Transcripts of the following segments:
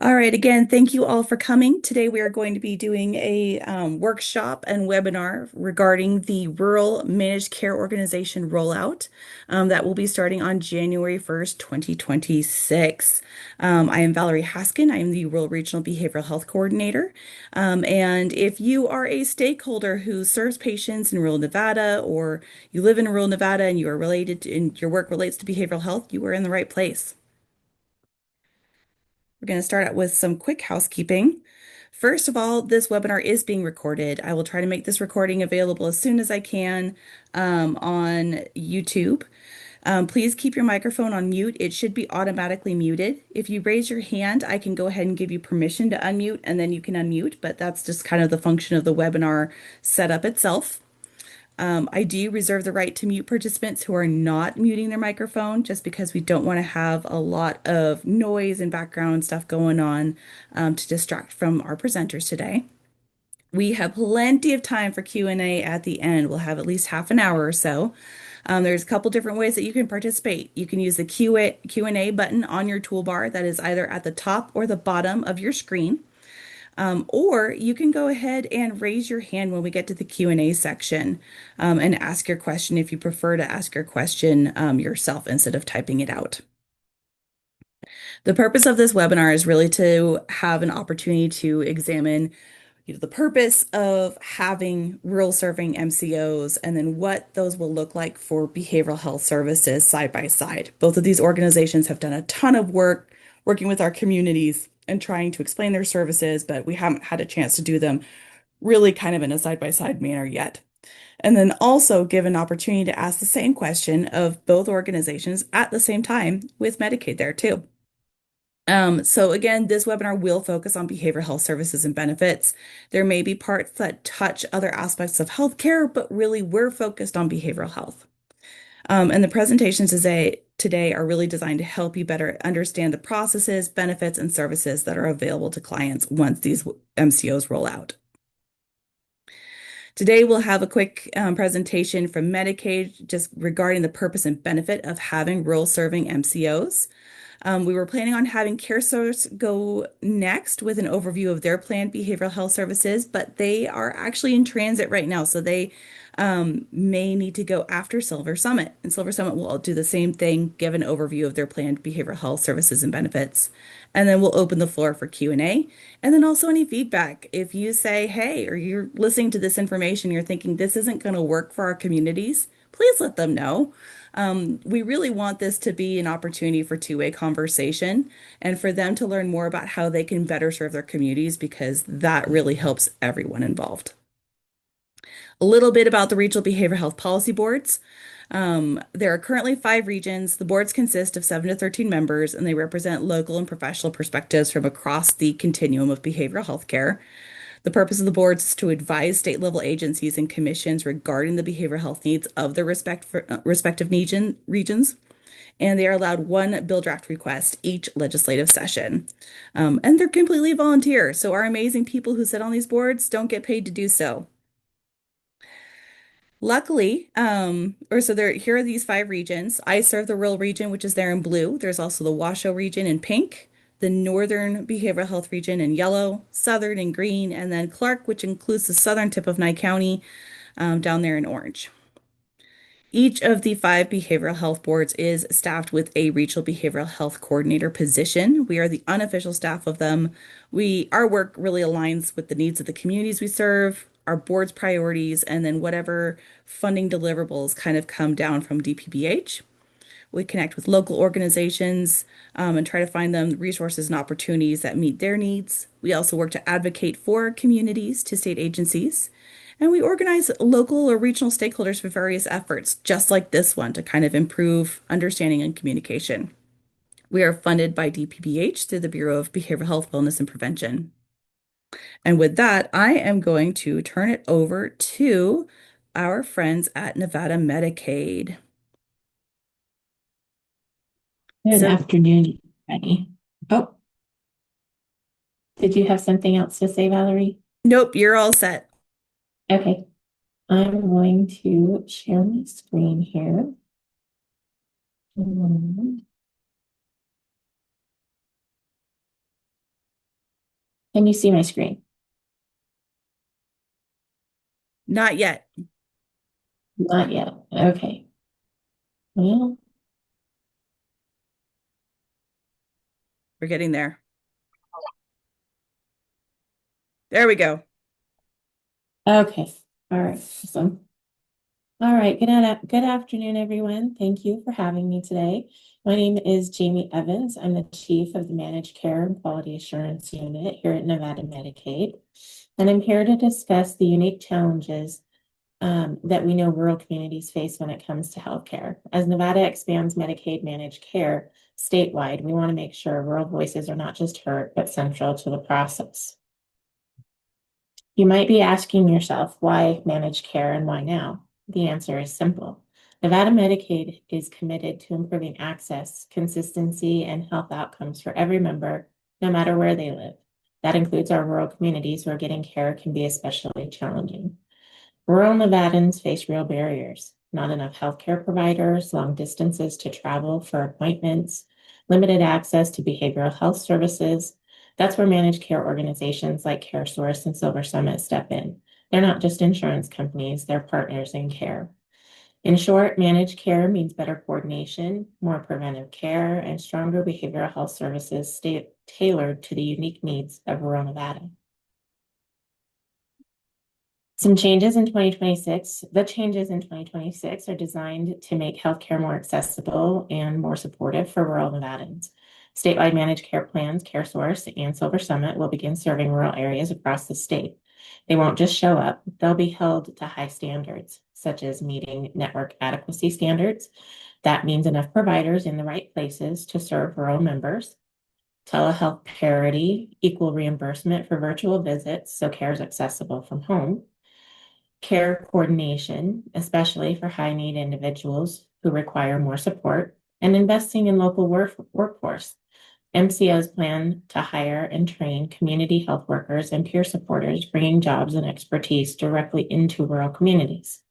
All right, again, thank you all for coming. Today we are going to be doing a workshop and webinar regarding the Rural Managed Care Organization rollout that will be starting on January 1st, 2026. I am Valerie Haskin. I am the Rural Regional Behavioral Health Coordinator. And if you are a stakeholder who serves patients in rural Nevada, or you live in rural Nevada and you are related to, and your work relates to behavioral health, you are in the right place. We're going to start out with some quick housekeeping. First of all, this webinar is being recorded. I will try to make this recording available as soon as I can on YouTube. Please keep your microphone on mute. It should be automatically muted. If you raise your hand, I can go ahead and give you permission to unmute, and then you can unmute, but that's just kind of the function of the webinar setup itself. I do reserve the right to mute participants who are not muting their microphone just because we don't want to have a lot of noise and background stuff going on to distract from our presenters today. We have plenty of time for Q&A at the end. We'll have at least half an hour or so. There's a couple different ways that you can participate. You can use the Q&A button on your toolbar that is either at the top or the bottom of your screen. Or you can go ahead and raise your hand when we get to the Q&A section and ask your question if you prefer to ask your question yourself instead of typing it out. The purpose of this webinar is really to have an opportunity to examine the purpose of having rural serving MCOs and then what those will look like for behavioral health services side by side. Both of these organizations have done a ton of work working with our communities and trying to explain their services, but we haven't had a chance to do them really kind of in a side-by-side manner yet. And then also give an opportunity to ask the same question of both organizations at the same time with Medicaid there too. So again, this webinar will focus on behavioral health services and benefits. There may be parts that touch other aspects of healthcare, but really we're focused on behavioral health. And the presentations today are really designed to help you better understand the processes, benefits, and services that are available to clients once these MCOs roll out. Today, we'll have a quick presentation from Medicaid just regarding the purpose and benefit of having rural serving MCOs. We were planning on having CareSource go next with an overview of their planned behavioral health services, but they are actually in transit right now, so they may need to go after SilverSummit. And SilverSummit will do the same thing, give an overview of their planned behavioral health services and benefits. And then we'll open the floor for Q&A. And then also any feedback. If you say, hey, or you're listening to this information, you're thinking this isn't going to work for our communities, please let them know. We really want this to be an opportunity for two-way conversation and for them to learn more about how they can better serve their communities because that really helps everyone involved. A little bit about the regional behavioral health policy boards. There are currently 5 regions. The boards consist of 7 to 13 members, and they represent local and professional perspectives from across the continuum of behavioral health care. The purpose of the boards is to advise state level agencies and commissions regarding the behavioral health needs of their respective regions. And they are allowed one bill draft request each legislative session. And they're completely volunteer. So our amazing people who sit on these boards don't get paid to do so. Luckily, here are these 5 regions. I serve the rural region, which is there in blue. There's also the Washoe region in pink, the Northern Behavioral Health region in yellow, Southern in green, and then Clark, which includes the southern tip of Nye County, down there in orange. Each of the 5 behavioral health boards is staffed with a regional behavioral health coordinator position. We are the unofficial staff of them. Our work really aligns with the needs of the communities we serve, our board's priorities, and then whatever funding deliverables kind of come down from DPBH. We connect with local organizations and try to find them resources and opportunities that meet their needs. We also work to advocate for communities to state agencies. And we organize local or regional stakeholders for various efforts, just like this one, to kind of improve understanding and communication. We are funded by DPBH through the Bureau of Behavioral Health, Wellness, and Prevention. And with that, I am going to turn it over to our friends at Nevada Medicaid. Good afternoon, everybody. Oh, did you have something else to say, Valerie? Nope, you're all set. Okay, I'm going to share my screen here. Can you see my screen? Not yet. Not yet. Okay. Well, We're getting there. There we go. okay. All right. Awesome. All right. Good afternoon, everyone. Thank you for having me today. My name is Jamie Evans. I'm the Chief of the Managed Care and Quality Assurance Unit here at Nevada Medicaid. And I'm here to discuss the unique challenges that we know rural communities face when it comes to healthcare. As Nevada expands Medicaid managed care statewide, we want to make sure rural voices are not just heard, but central to the process. You might be asking yourself, why managed care and why now? The answer is simple. Nevada Medicaid is committed to improving access, consistency, and health outcomes for every member, no matter where they live. That includes our rural communities where getting care can be especially challenging. Rural Nevadans face real barriers, not enough healthcare providers, long distances to travel for appointments, limited access to behavioral health services. That's where managed care organizations like CareSource and SilverSummit step in. They're not just insurance companies, they're partners in care. In short, managed care means better coordination, more preventive care, and stronger behavioral health services tailored to the unique needs of rural Nevada. Some changes in 2026. The changes in 2026 are designed to make healthcare more accessible and more supportive for rural Nevadans. Statewide managed care plans, CareSource and SilverSummit will begin serving rural areas across the state. They won't just show up, they'll be held to high standards, such as meeting network adequacy standards. That means enough providers in the right places to serve rural members. Telehealth parity, equal reimbursement for virtual visits, so care is accessible from home. Care coordination, especially for high need individuals who require more support, and investing in local workforce. MCOs plan to hire and train community health workers and peer supporters, bringing jobs and expertise directly into rural communities.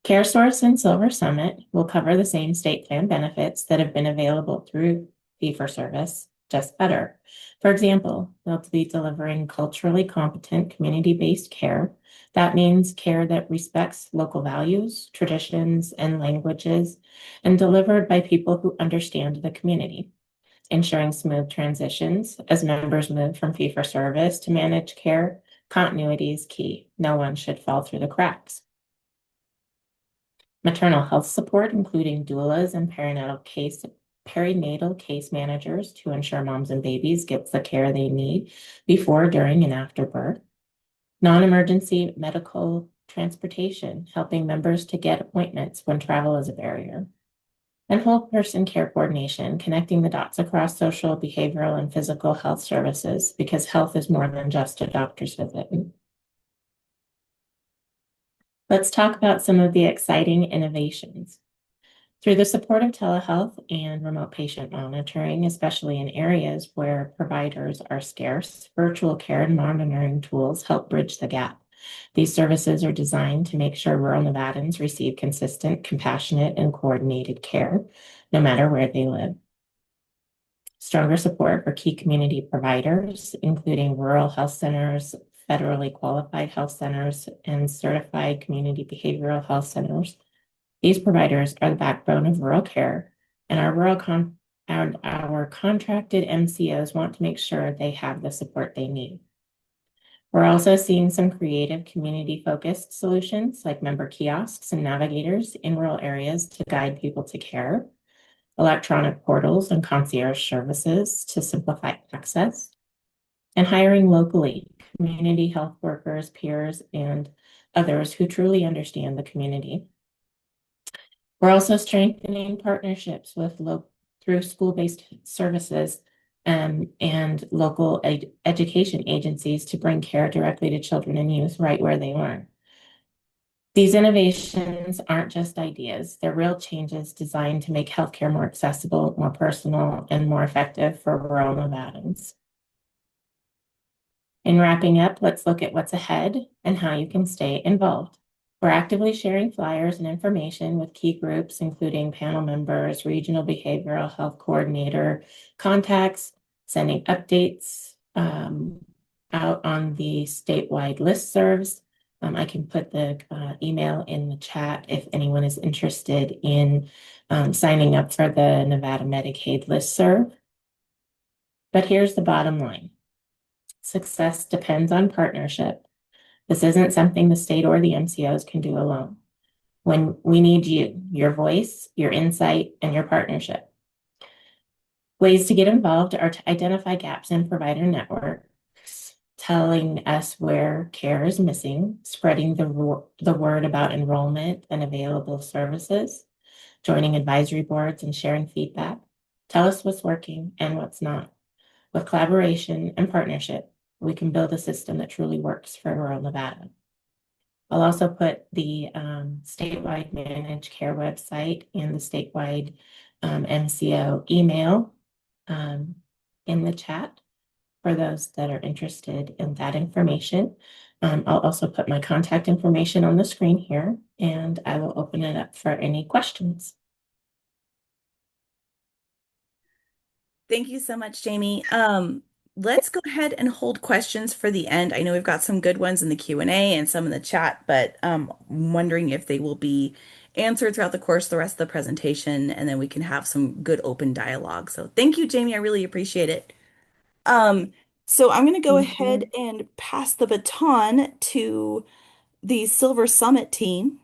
CareSource and SilverSummit will cover the same state plan benefits that have been available through fee-for-service, just better. For example, they'll be delivering culturally competent, community-based care. That means care that respects local values, traditions, and languages, and delivered by people who understand the community. Ensuring smooth transitions as members move from fee-for-service to managed care, continuity is key. No one should fall through the cracks. Maternal health support, including doulas and perinatal case managers to ensure moms and babies get the care they need before, during, and after birth. Non-emergency medical transportation, helping members to get appointments when travel is a barrier. And whole person care coordination, connecting the dots across social, behavioral, and physical health services, because health is more than just a doctor's visit. Let's talk about some of the exciting innovations. Through the support of telehealth and remote patient monitoring, especially in areas where providers are scarce, virtual care and monitoring tools help bridge the gap. These services are designed to make sure rural Nevadans receive consistent, compassionate, and coordinated care, no matter where they live. Stronger support for key community providers, including rural health centers, federally qualified health centers, and certified community behavioral health centers. These providers are the backbone of rural care, and our contracted MCOs want to make sure they have the support they need. We're also seeing some creative community-focused solutions like member kiosks and navigators in rural areas to guide people to care, electronic portals and concierge services to simplify access, and hiring locally community health workers, peers, and others who truly understand the community. We're also strengthening partnerships with through school-based services and local education agencies to bring care directly to children and youth right where they learn. These innovations aren't just ideas, they're real changes designed to make healthcare more accessible, more personal, and more effective for rural Nevadans. In wrapping up, let's look at what's ahead and how you can stay involved. We're actively sharing flyers and information with key groups, including panel members, regional behavioral health coordinator, contacts, sending updates out on the statewide listservs. I can put the email in the chat if anyone is interested in signing up for the Nevada Medicaid listserv. But here's the bottom line. Success depends on partnership. This isn't something the state or the MCOs can do alone. When we need you, your voice, your insight, and your partnership. Ways to get involved are to identify gaps in provider networks, telling us where care is missing, spreading the word about enrollment and available services, joining advisory boards and sharing feedback. Tell us what's working and what's not. With collaboration and partnership, we can build a system that truly works for rural Nevada. I'll also put the statewide managed care website and the statewide MCO email in the chat for those that are interested in that information. I'll also put my contact information on the screen here, and I will open it up for any questions. Thank you so much, Jamie. Let's go ahead and hold questions for the end. I know we've got some good ones in the Q&A and some in the chat, but I'm wondering if they will be answered throughout the course of the rest of the presentation, and then we can have some good open dialogue. So thank you, Jamie. I really appreciate it. Um, so I'm going to go Thank ahead you. and pass the baton to the Silver Summit team.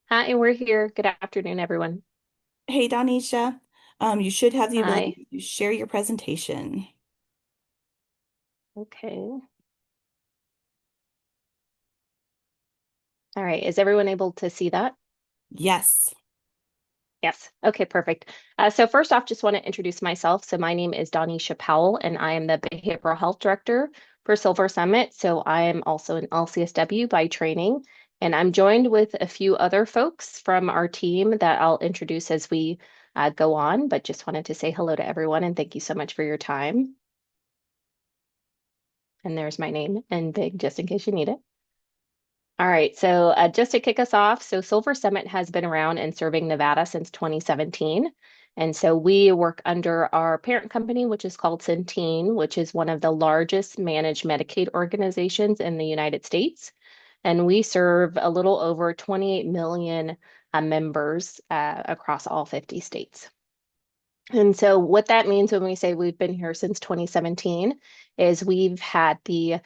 Hi, we're here. Good afternoon, everyone. Hey, Donisha. You should have the Hi. ability to share your presentation. Okay. All right. Is everyone able to see that? Yes. Yes. Okay, perfect. So first off, just want to introduce myself. So my name is Donisha Powell, and I am the Behavioral Health Director for SilverSummit. So I am also an LCSW by training, and I'm joined with a few other folks from our team that I'll introduce as we go on, but just wanted to say hello to everyone and thank you so much for your time. And there's my name in big, just in case you need it. All right, so just to kick us off, so SilverSummit has been around and serving Nevada since 2017. And so we work under our parent company, which is called Centene, which is one of the largest managed Medicaid organizations in the United States. And we serve a little over 28 million members across all 50 states. And so what that means when we say we've been here since 2017 is we've had the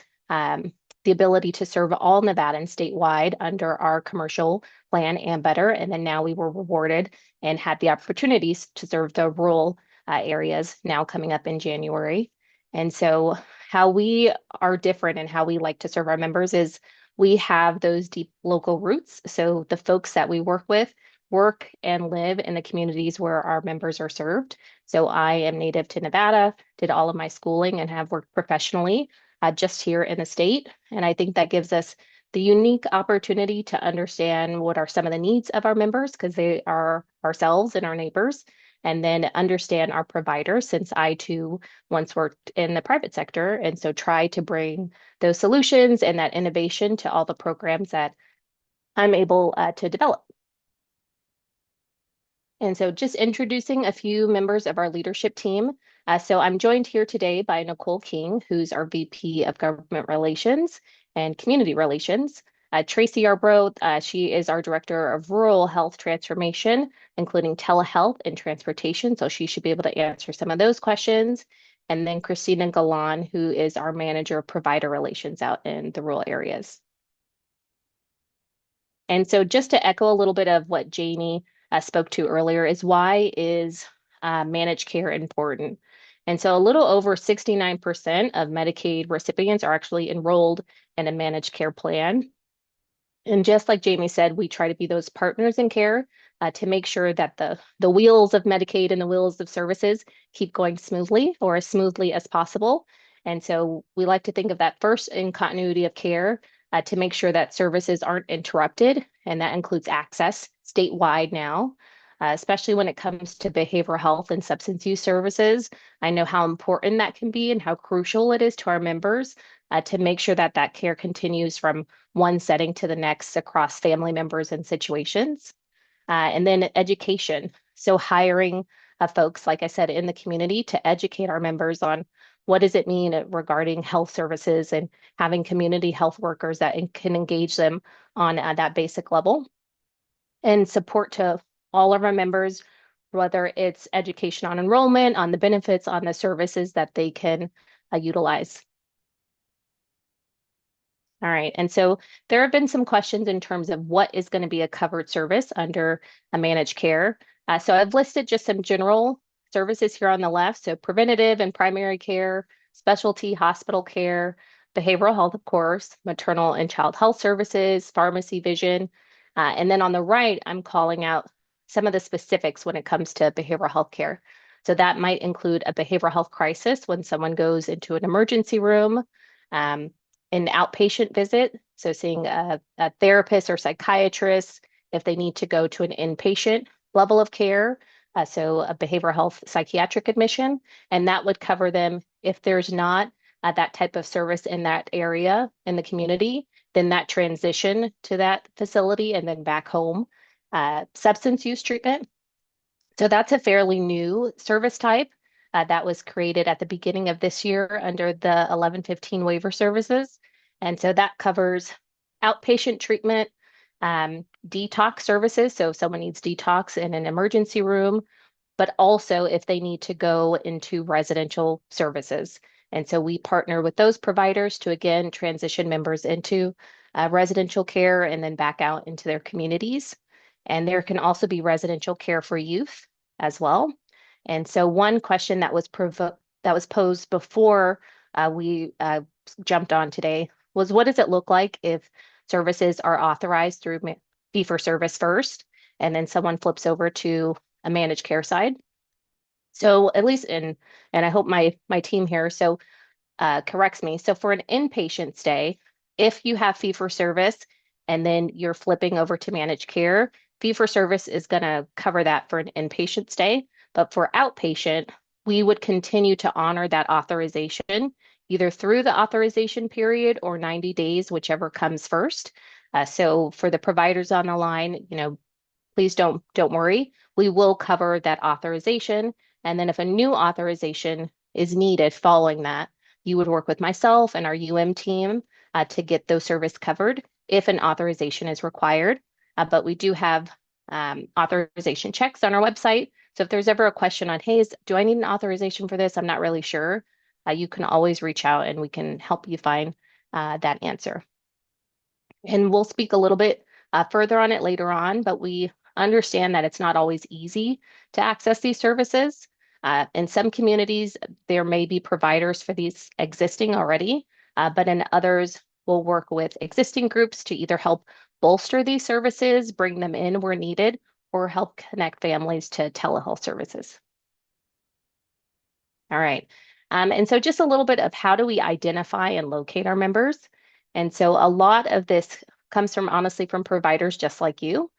ability to serve all Nevadans statewide under our commercial plan and better. And then now we were rewarded and had the opportunities to serve the rural areas now coming up in January. And so how we are different and how we like to serve our members is we have those deep local roots. So the folks that we work with work and live in the communities where our members are served. So I am native to Nevada, did all of my schooling and have worked professionally just here in the state. And I think that gives us the unique opportunity to understand what are some of the needs of our members, because they are ourselves and our neighbors, and then understand our providers, since I too once worked in the private sector. And so try to bring those solutions and that innovation to all the programs that I'm able to develop. And so just introducing a few members of our leadership team. So I'm joined here today by Nicole King, who's our VP of Government Relations and Community Relations. Tracy Arbroath, she is our Director of Rural Health Transformation, including telehealth and transportation. So she should be able to answer some of those questions. And then Christina Galan, who is our Manager of Provider Relations out in the rural areas. And so just to echo a little bit of what Jamie spoke to earlier is why is managed care important? And so a little over 69% of Medicaid recipients are actually enrolled in a managed care plan. And just like Jamie said, we try to be those partners in care to make sure that the wheels of Medicaid and the wheels of services keep going smoothly or as smoothly as possible. And so we like to think of that first in continuity of care to make sure that services aren't interrupted. And that includes access statewide now, especially when it comes to behavioral health and substance use services. I know how important that can be and how crucial it is to our members to make sure that that care continues from one setting to the next across family members and situations. And then education. So hiring folks, like I said, in the community to educate our members on what does it mean regarding health services and having community health workers that can engage them on that basic level and support to all of our members, whether it's education on enrollment, on the benefits, on the services that they can utilize. All right, and so there have been some questions in terms of what is going to be a covered service under a managed care. So I've listed just some general services here on the left. So preventative and primary care, specialty hospital care, behavioral health, of course, maternal and child health services, pharmacy, vision. And then on the right, I'm calling out some of the specifics when it comes to behavioral health care. So that might include a behavioral health crisis when someone goes into an emergency room. An outpatient visit, so seeing a therapist or psychiatrist if they need to go to an inpatient level of care, so a behavioral health psychiatric admission, and that would cover them if there's not that type of service in that area in the community, then that transition to that facility and then back home. Substance use treatment. So that's a fairly new service type that was created at the beginning of this year under the 1115 waiver services. And so that covers outpatient treatment, detox services. So if someone needs detox in an emergency room, but also if they need to go into residential services. And so we partner with those providers to, again, transition members into residential care and then back out into their communities. And there can also be residential care for youth as well. And so one question that was posed before we jumped on today was, what does it look like if services are authorized through fee-for-service first, and then someone flips over to a managed care side? So at least and I hope my team here corrects me. So for an inpatient stay, if you have fee-for-service and then you're flipping over to managed care, fee-for-service is going to cover that for an inpatient stay. But for outpatient, we would continue to honor that authorization either through the authorization period or 90 days, whichever comes first. So for the providers on the line, please don't worry. We will cover that authorization. And then if a new authorization is needed following that, you would work with myself and our team to get those services covered if an authorization is required. But we do have authorization checks on our website. So if there's ever a question on, hey, do I need an authorization for this? I'm not really sure. You can always reach out and we can help you find that answer. And we'll speak a little bit further on it later on, but we understand that it's not always easy to access these services. In some communities, there may be providers for these existing already, but in others, we'll work with existing groups to either help bolster these services, bring them in where needed, or help connect families to telehealth services. All right. And so just a little bit of how do we identify and locate our members? And so a lot of this comes from, honestly, from providers just like you.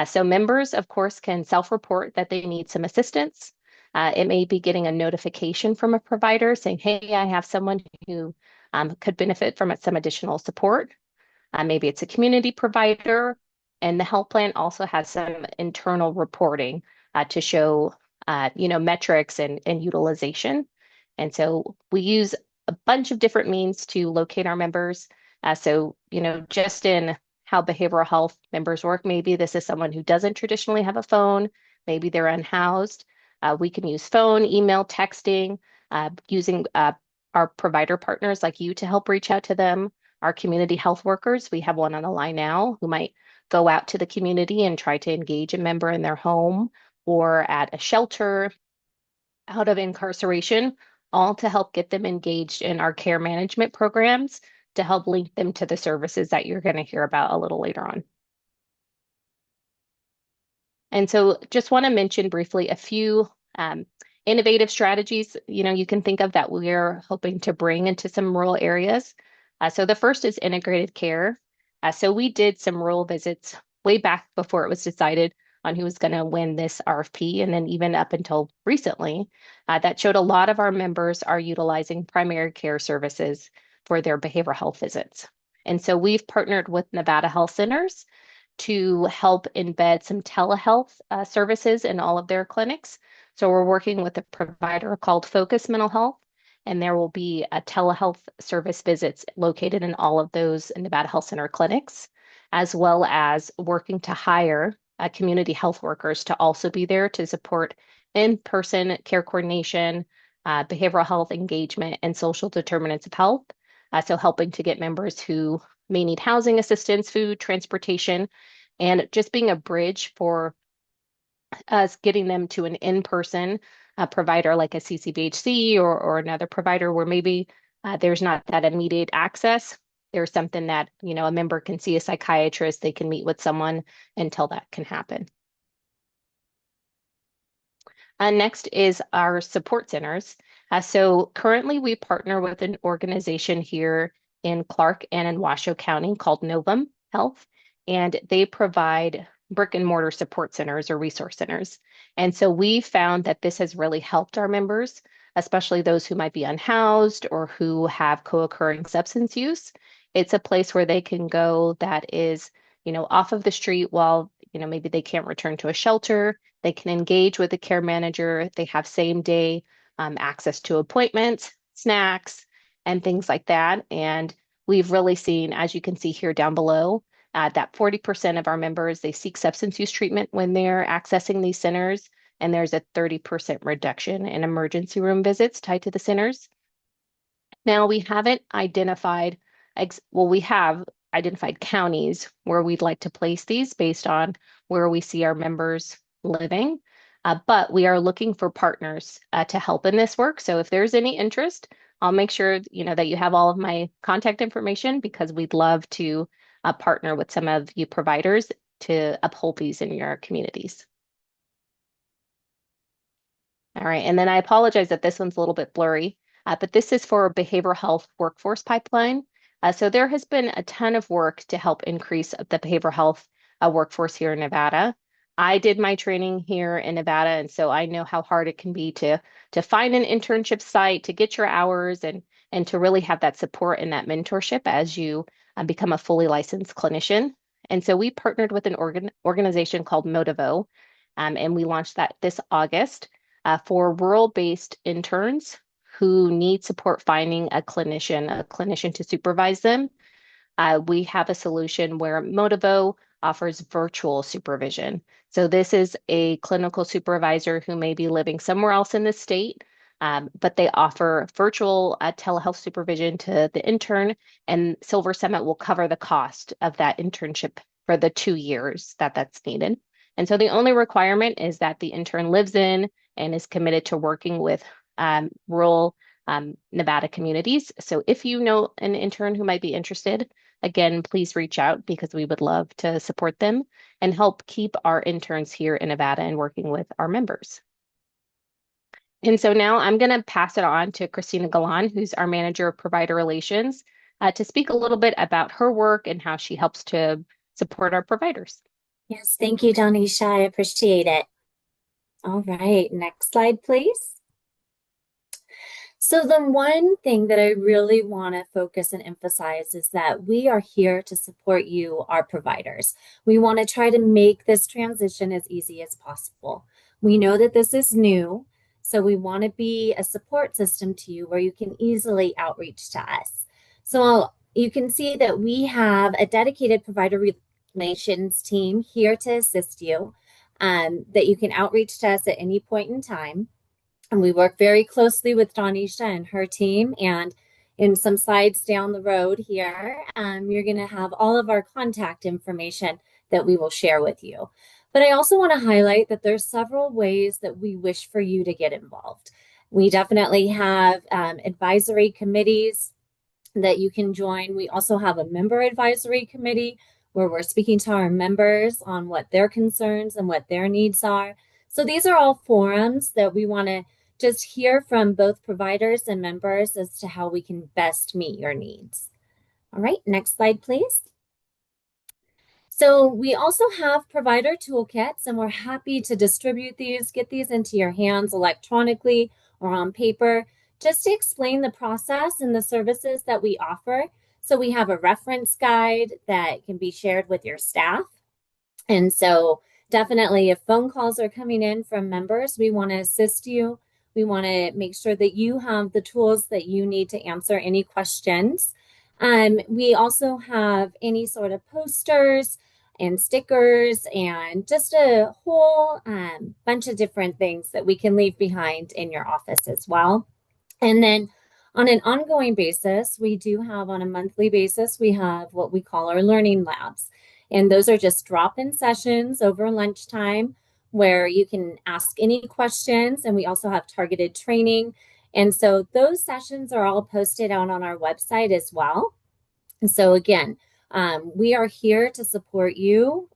So members, of course, can self-report that they need some assistance. It may be getting a notification from a provider saying, hey, I have someone who could benefit from some additional support. Maybe it's a community provider, and the health plan also has some internal reporting to show, metrics and utilization. And so we use a bunch of different means to locate our members. Just in how behavioral health members work, maybe this is someone who doesn't traditionally have a phone, maybe they're unhoused. We can use phone, email, texting, using our provider partners like you to help reach out to them. Our community health workers, we have one on the line now who might go out to the community and try to engage a member in their home or at a shelter, out of incarceration, all to help get them engaged in our care management programs to help link them to the services that you're going to hear about a little later on. And so just want to mention briefly a few innovative strategies, you can think of that we're hoping to bring into some rural areas. So the first is integrated care. So we did some rural visits way back before it was decided on who was going to win this RFP, and then even up until recently, that showed a lot of our members are utilizing primary care services for their behavioral health visits. And so we've partnered with Nevada Health Centers to help embed some telehealth services in all of their clinics. So we're working with a provider called Focus Mental Health, and there will be a telehealth service visits located in all of those Nevada Health Center clinics, as well as working to hire community health workers to also be there to support in-person care coordination, behavioral health engagement, and social determinants of health. So helping to get members who may need housing assistance, food, transportation, and just being a bridge for us getting them to an in-person provider like a CCBHC or another provider where maybe there's not that immediate access. There's something that, a member can see a psychiatrist, they can meet with someone until that can happen. Next is our support centers. So currently we partner with an organization here in Clark and in Washoe County called Novum Health, and they provide brick and mortar support centers or resource centers. And so we found that this has really helped our members, especially those who might be unhoused or who have co-occurring substance use. It's a place where they can go that is, off of the street while, maybe they can't return to a shelter. They can engage with the care manager. They have same day access to appointments, snacks, and things like that. And we've really seen, as you can see here down below, that 40% of our members, they seek substance use treatment when they're accessing these centers. And there's a 30% reduction in emergency room visits tied to the centers. Now, we haven't identified, we have identified counties where we'd like to place these based on where we see our members living, but we are looking for partners to help in this work. So if there's any interest, I'll make sure that you have all of my contact information because we'd love to partner with some of you providers to uphold these in your communities. All right, and then I apologize that this one's a little bit blurry, but this is for a behavioral health workforce pipeline. So there has been a ton of work to help increase the behavioral health workforce here in Nevada. I did my training here in Nevada, and so I know how hard it can be to find an internship site, to get your hours, and to really have that support and that mentorship as you become a fully licensed clinician. And so we partnered with an organization called Motivo, and we launched that this August for rural-based interns who need support finding a clinician to supervise them. We have a solution where Motivo offers virtual supervision. So this is a clinical supervisor who may be living somewhere else in the state, but they offer virtual telehealth supervision to the intern, and SilverSummit will cover the cost of that internship for the 2 years that's needed. And so the only requirement is that the intern lives in and is committed to working with rural Nevada communities. So if you know an intern who might be interested, again, please reach out because we would love to support them and help keep our interns here in Nevada and working with our members. And so now I'm going to pass it on to Christina Galan, who's our Manager of Provider Relations, to speak a little bit about her work and how she helps to support our providers. Yes, thank you, Donisha. I appreciate it. All right, next slide, please. So the one thing that I really want to focus and emphasize is that we are here to support you, our providers. We want to try to make this transition as easy as possible. We know that this is new, so we want to be a support system to you where you can easily outreach to us. So you can see that we have a dedicated provider relations team here to assist you, that you can outreach to us at any point in time. And we work very closely with Donisha and her team. And in some slides down the road here, you're going to have all of our contact information that we will share with you. But I also want to highlight that there's several ways that we wish for you to get involved. We definitely have advisory committees that you can join. We also have a member advisory committee where we're speaking to our members on what their concerns and what their needs are. So these are all forums that we want to just hear from both providers and members as to how we can best meet your needs. All right, next slide, please. So we also have provider toolkits, and we're happy to distribute these, get these into your hands electronically or on paper, just to explain the process and the services that we offer. So we have a reference guide that can be shared with your staff. And so definitely, if phone calls are coming in from members, we want to assist you. We want to make sure that you have the tools that you need to answer any questions. We also have any sort of posters and stickers and just a whole bunch of different things that we can leave behind in your office as well. And then on an ongoing basis, we do have on a monthly basis, we have what we call our learning labs. And those are just drop-in sessions over lunchtime where you can ask any questions. And we also have targeted training. And so those sessions are all posted out on our website as well. And so again, we are here to support you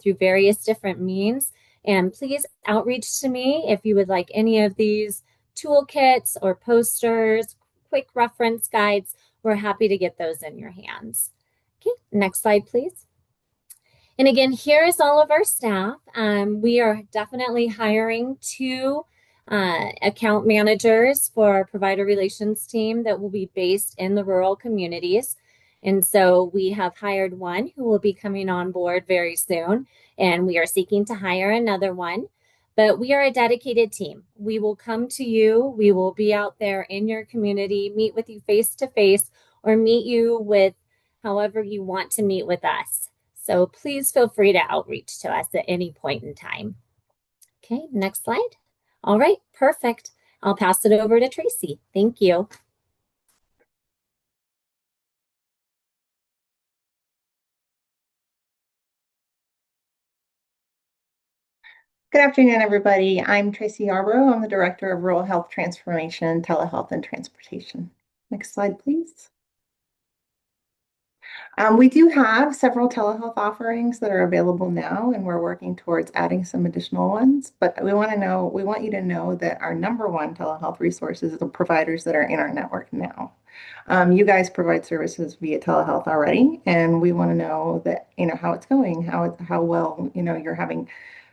through various different means. And please outreach to me if you would like any of these toolkits or posters, quick reference guides. We're happy to get those in your hands. Okay, next slide, please. And again, here is all of our staff. We are definitely hiring 2 account managers for our provider relations team that will be based in the rural communities. And so we have hired one who will be coming on board very soon, and we are seeking to hire another one. But we are a dedicated team. We will come to you. We will be out there in your community, meet with you face to face, or meet you with however you want to meet with us. So please feel free to outreach to us at any point in time. Okay, next slide. All right, perfect. I'll pass it over to Tracy. Thank you. Good afternoon, everybody. I'm Tracy Yarbrough. I'm the Director of Rural Health Transformation, Telehealth, and Transportation. Next slide, please. We do have several telehealth offerings that are available now, and we're working towards adding some additional ones. But we want you to know that our #1 telehealth resources are the providers that are in our network now. You guys provide services via telehealth already, and we want to know that, how it's going, how well, you're having,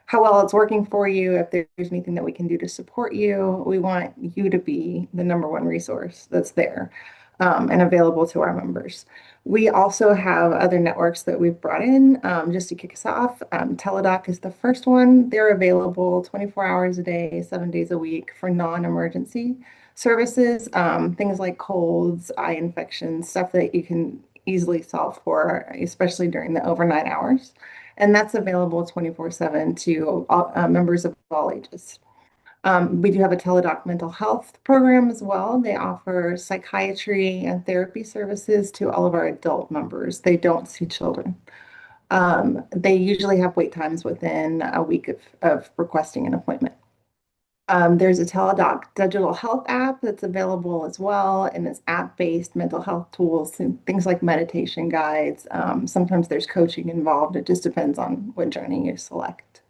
how well it's working for you. If there's anything that we can do to support you, we want you to be the #1 resource that's there and available to our members. We also have other networks that we've brought in just to kick us off. Teladoc is the first one. They're available 24 hours a day, 7 days a week for non-emergency services, things like colds, eye infections, stuff that you can easily solve for, especially during the overnight hours. And that's available 24/7 to all, members of all ages. We do have a Teladoc mental health program as well. They offer psychiatry and therapy services to all of our adult members. They don't see children. They usually have wait times within a week of requesting an appointment. There's a Teladoc digital health app that's available as well, and it's app-based mental health tools and things like meditation guides. Sometimes there's coaching involved. It just depends on what journey you select.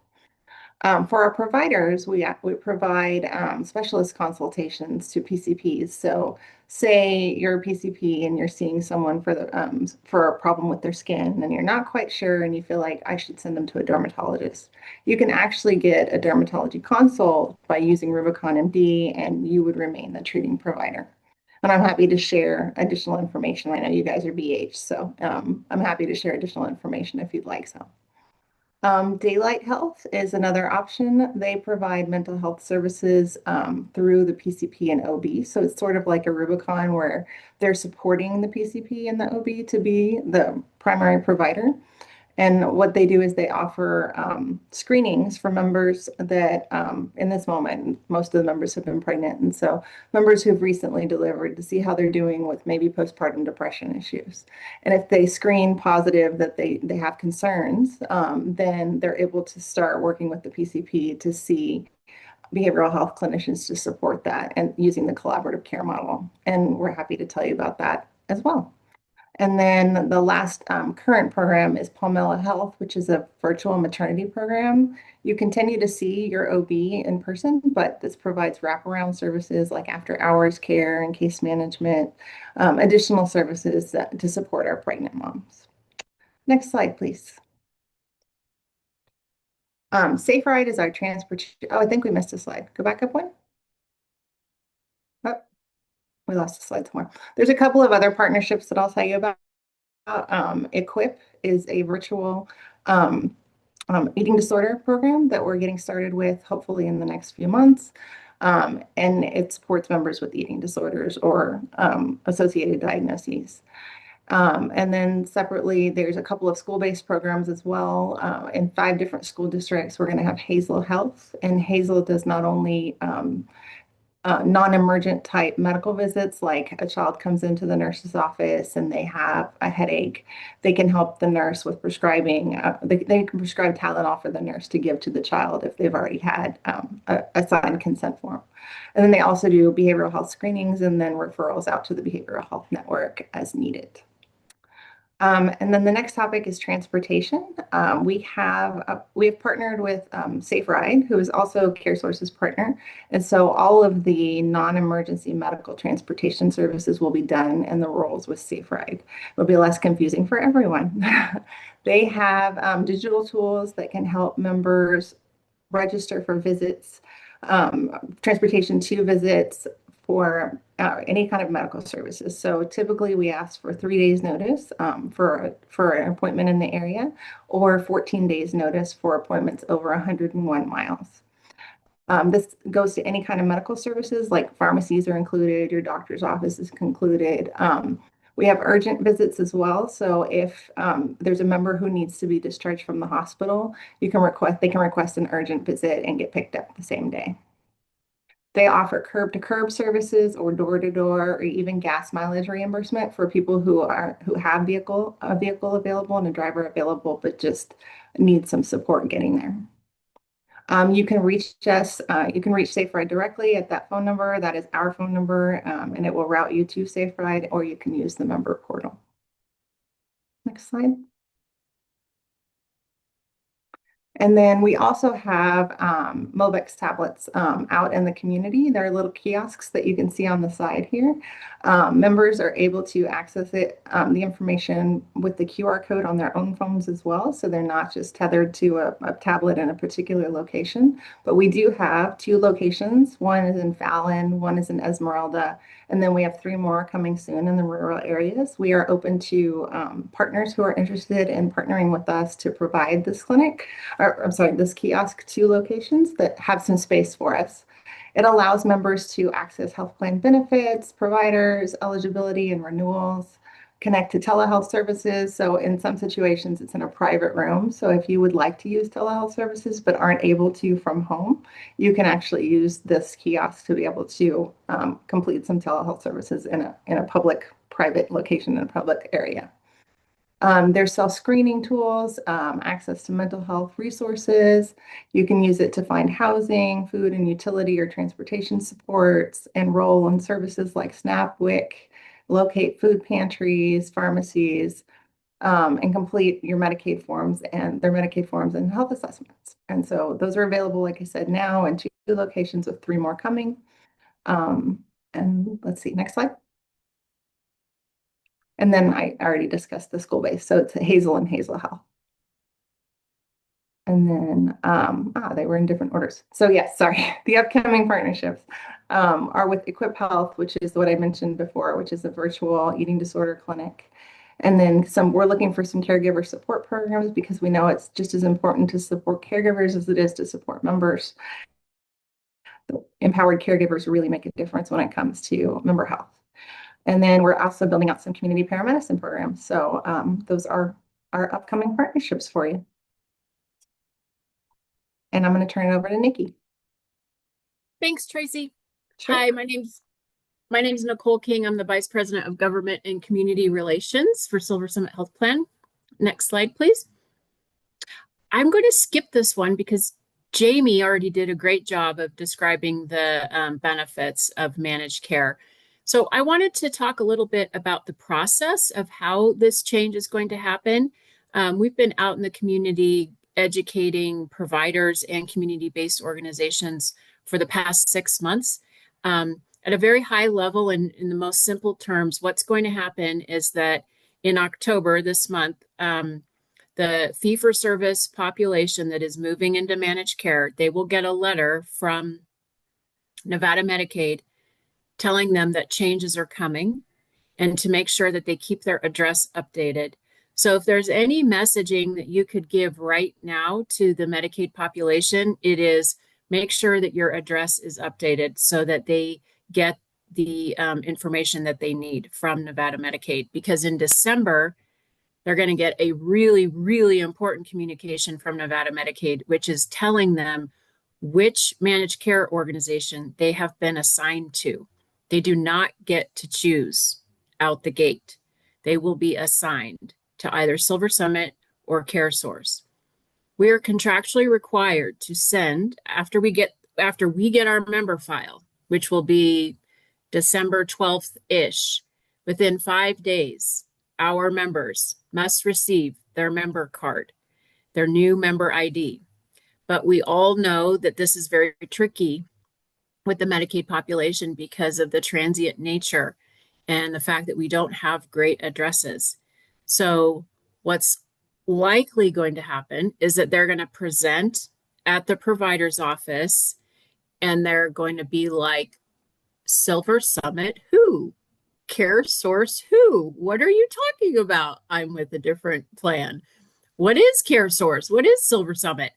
For our providers, we provide specialist consultations to PCPs. So say you're a PCP and you're seeing someone for a problem with their skin and you're not quite sure and you feel like I should send them to a dermatologist. You can actually get a dermatology consult by using Rubicon MD, and you would remain the treating provider. And I'm happy to share additional information. I know you guys are BH, so I'm happy to share additional information if you'd like so. Daylight Health is another option. They provide mental health services through the PCP and OB. So it's sort of like a Rubicon where they're supporting the PCP and the OB to be the primary provider. And what they do is they offer screenings for members that in this moment, most of the members have been pregnant. And so members who've recently delivered to see how they're doing with maybe postpartum depression issues. And if they screen positive that they have concerns, then they're able to start working with the PCP to see behavioral health clinicians to support that and using the collaborative care model. And we're happy to tell you about that as well. And then the last current program is Palmella Health, which is a virtual maternity program. You continue to see your OB in person, but this provides wraparound services like after hours care and case management, additional services to support our pregnant moms. Next slide, please. Safe Ride is our transportation. Oh, I think we missed a slide. Go back up one. Oh, we lost a slide somewhere. There's a couple of other partnerships that I'll tell you about. Equip is a virtual eating disorder program that we're getting started with hopefully in the next few months. And it supports members with eating disorders or associated diagnoses. And then separately, there's a couple of school-based programs as well. In 5 different school districts, we're going to have Hazel Health, and Hazel does not only non-emergent type medical visits, like a child comes into the nurse's office and they have a headache, they can help the nurse with prescribing. They can prescribe Tylenol for the nurse to give to the child if they've already had a signed consent form. And then they also do behavioral health screenings and then referrals out to the behavioral health network as needed. And then the next topic is transportation. We have partnered with Safe Ride, who is also CareSource's partner. And so all of the non-emergency medical transportation services will be done in the roles with Safe Ride. It'll be less confusing for everyone. They have digital tools that can help members register for visits, transportation to visits, for any kind of medical services. So typically we ask for 3 days notice for an appointment in the area, or 14 days notice for appointments over 101 miles. This goes to any kind of medical services, like pharmacies are included, your doctor's office is included. We have urgent visits as well. So if there's a member who needs to be discharged from the hospital, they can request an urgent visit and get picked up the same day. They offer curb-to-curb services or door-to-door or even gas mileage reimbursement for people who have a vehicle available and a driver available, but just need some support getting there. You can reach us, you can reach Safe Ride directly at that phone number. That is our phone number, and it will route you to Safe Ride, or you can use the member portal. Next slide. And then we also have Mobex tablets out in the community. There are little kiosks that you can see on the side here. Members are able to access the information with the QR code on their own phones as well. So they're not just tethered to a tablet in a particular location. But we do have 2 locations. One is in Fallon, one is in Esmeralda, and then we have 3 more coming soon in the rural areas. We are open to partners who are interested in partnering with us to provide this this kiosk to locations that have some space for us. It allows members to access health plan benefits, providers, eligibility and renewals, connect to telehealth services. So in some situations, it's in a private room. So if you would like to use telehealth services but aren't able to from home, you can actually use this kiosk to be able to complete some telehealth services in a public, private location in a public area. There's self-screening tools, access to mental health resources. You can use it to find housing, food and utility or transportation supports, enroll in services like SNAP, WIC, locate food pantries, pharmacies, and complete your Medicaid forms and health assessments. And so those are available, like I said, now in 2 locations with 3 more coming. And let's see, next slide. And then I already discussed the school-based, so it's Hazel and Hazel Health. And then, they were in different orders. So yes, sorry, the upcoming partnerships are with Equip Health, which is what I mentioned before, which is a virtual eating disorder clinic. And then we're looking for some caregiver support programs because we know it's just as important to support caregivers as it is to support members. The empowered caregivers really make a difference when it comes to member health. And then we're also building out some community paramedicine programs. So those are our upcoming partnerships for you. And I'm going to turn it over to Nikki. Thanks, Tracy. Sure. Hi, my name's Nicole King. I'm the Vice President of Government and Community Relations for SilverSummit Health Plan. Next slide, please. I'm going to skip this one because Jamie already did a great job of describing the benefits of managed care. So I wanted to talk a little bit about the process of how this change is going to happen. We've been out in the community educating providers and community-based organizations for the past 6 months. At a very high level and in the most simple terms, what's going to happen is that in October this month, the fee-for-service population that is moving into managed care, they will get a letter from Nevada Medicaid telling them that changes are coming and to make sure that they keep their address updated. So if there's any messaging that you could give right now to the Medicaid population, it is make sure that your address is updated so that they get the information that they need from Nevada Medicaid. Because in December, they're going to get a really, really important communication from Nevada Medicaid, which is telling them which managed care organization they have been assigned to. They do not get to choose out the gate. They will be assigned to either SilverSummit or CareSource. We are contractually required to send after we get our member file, which will be December 12th-ish, within 5 days, our members must receive their member card, their new member ID. But we all know that this is very tricky with the Medicaid population because of the transient nature and the fact that we don't have great addresses. So what's likely going to happen is that they're going to present at the provider's office and they're going to be like, SilverSummit who? CareSource who? What are you talking about? I'm with a different plan. What is CareSource? What is SilverSummit?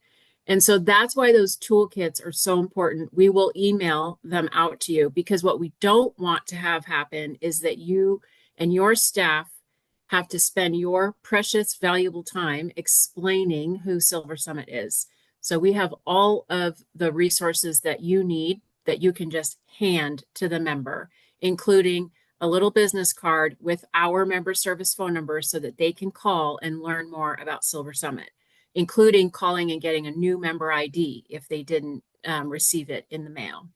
And so that's why those toolkits are so important. We will email them out to you because what we don't want to have happen is that you and your staff have to spend your precious, valuable time explaining who SilverSummit is. So we have all of the resources that you need that you can just hand to the member, including a little business card with our member service phone number so that they can call and learn more about SilverSummit, including calling and getting a new member ID if they didn't receive it in the mail.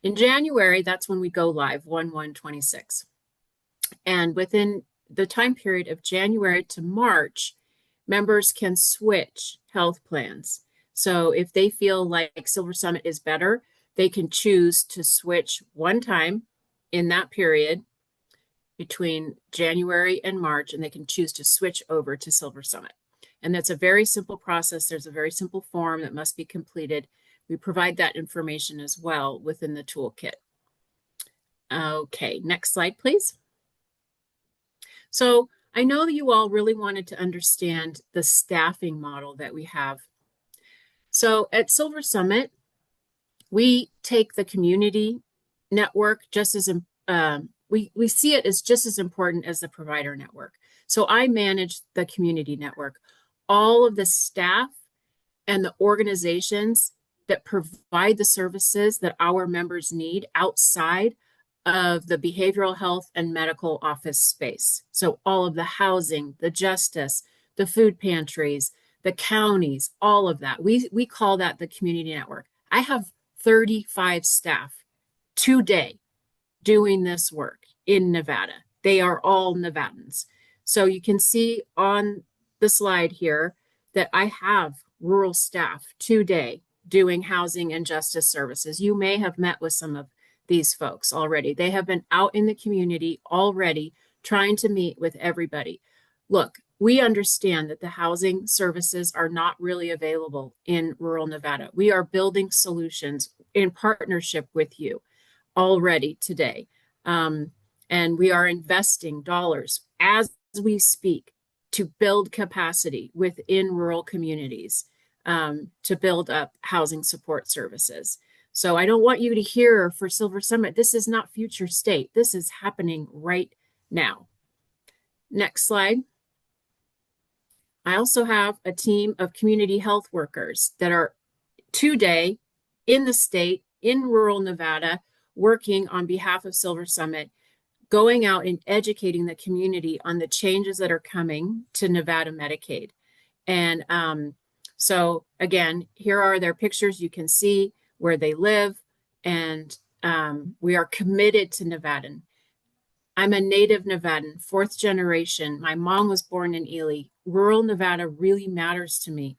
In January, that's when we go live, 1/1/26. And within the time period of January to March, members can switch health plans. So if they feel like SilverSummit is better, they can choose to switch one time in that period between January and March, and they can choose to switch over to SilverSummit. And that's a very simple process. There's a very simple form that must be completed. We provide that information as well within the toolkit. Okay, next slide, please. So I know that you all really wanted to understand the staffing model that we have. So at SilverSummit, we take the community network just as we see it as just as important as the provider network. So I manage the community network. All of the staff and the organizations that provide the services that our members need outside of the behavioral health and medical office space. So all of the housing, the justice, the food pantries, the counties, all of that. We call that the community network. I have 35 staff today doing this work in Nevada. They are all Nevadans. So you can see on the slide here that I have rural staff today doing housing and justice services. You may have met with some of these folks already. They have been out in the community already trying to meet with everybody. Look, we understand that the housing services are not really available in rural Nevada. We are building solutions in partnership with you already today. And we are investing dollars as we speak to build capacity within rural communities to build up housing support services. So I don't want you to hear for SilverSummit, this is not future state. This is happening right now. Next slide. I also have a team of community health workers that are today in the state, in rural Nevada, working on behalf of SilverSummit, going out and educating the community on the changes that are coming to Nevada Medicaid. And so again, here are their pictures. You can see where they live, and we are committed to Nevadan. I'm a native Nevadan, 4th generation. My mom was born in Ely. Rural Nevada really matters to me.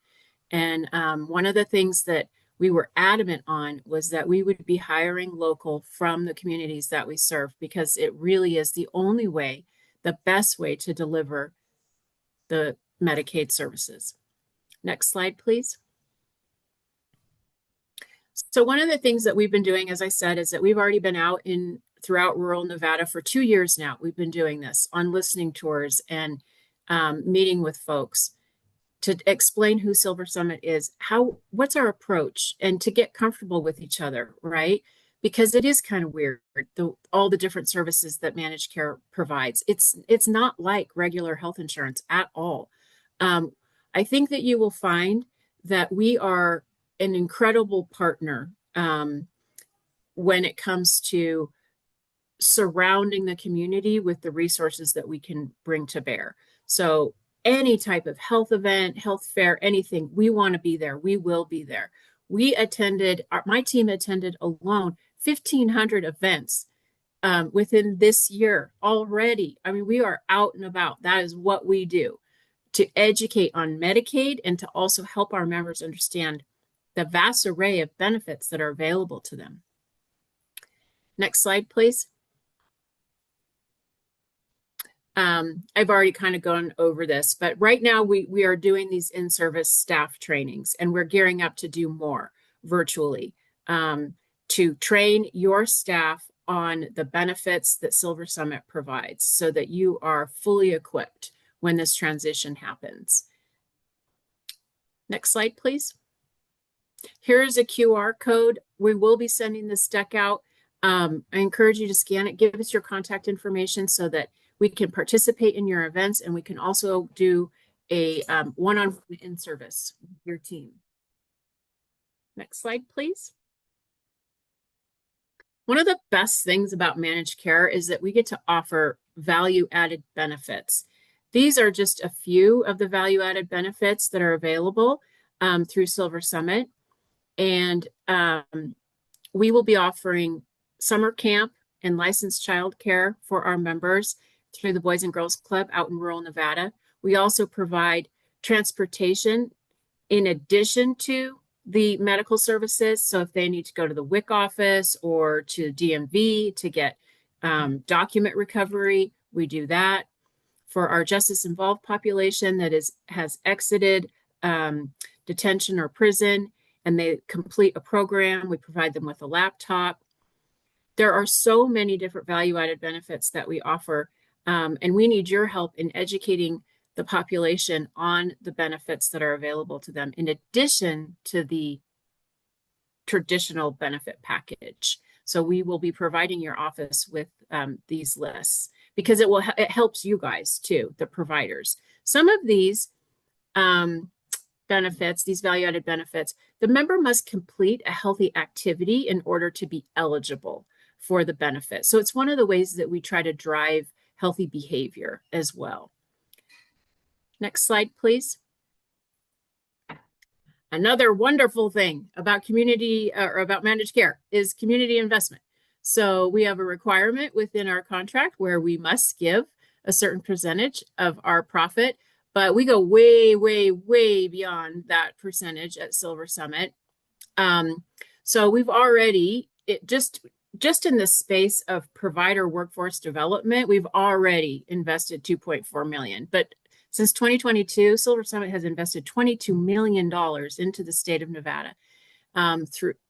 And one of the things that we were adamant on was that we would be hiring local from the communities that we serve, because it really is the only way, the best way to deliver the Medicaid services. Next slide, please. So one of the things that we've been doing, as I said, is that we've already been out throughout rural Nevada for 2 years now. We've been doing this on listening tours and meeting with folks to explain who SilverSummit is, what's our approach, and to get comfortable with each other, right? Because it is kind of weird, all the different services that managed care provides. It's not like regular health insurance at all. I think that you will find that we are an incredible partner when it comes to surrounding the community with the resources that we can bring to bear. So any type of health event, health fair, anything, we want to be there. We will be there. My team attended alone 1,500 events within this year already. I mean, we are out and about. That is what we do, to educate on Medicaid and to also help our members understand the vast array of benefits that are available to them. Next slide, please. I've already kind of gone over this, but right now we are doing these in-service staff trainings, and we're gearing up to do more virtually to train your staff on the benefits that SilverSummit provides so that you are fully equipped when this transition happens. Next slide, please. Here's a QR code. We will be sending this deck out. I encourage you to scan it. Give us your contact information so that we can participate in your events, and we can also do a one-on-one in-service with your team. Next slide, please. One of the best things about managed care is that we get to offer value-added benefits. These are just a few of the value-added benefits that are available through SilverSummit. And we will be offering summer camp and licensed childcare for our members through the Boys and Girls Club out in rural Nevada. We also provide transportation in addition to the medical services. So if they need to go to the WIC office or to DMV to get document recovery, we do that. For our justice-involved population that has exited detention or prison and they complete a program, we provide them with a laptop. There are so many different value-added benefits that we offer, and we need your help in educating the population on the benefits that are available to them, in addition to the traditional benefit package. So we will be providing your office with these lists because it helps you guys too, the providers. Some of these benefits, these value-added benefits, the member must complete a healthy activity in order to be eligible for the benefit. So it's one of the ways that we try to drive healthy behavior as well. Next slide, please. Another wonderful thing about community or about managed care is community investment. So we have a requirement within our contract where we must give a certain percentage of our profit, but we go way, way, way beyond that percentage at SilverSummit. So we've already, just in the space of provider workforce development, we've already invested $2.4 million. But since 2022, SilverSummit has invested $22 million into the state of Nevada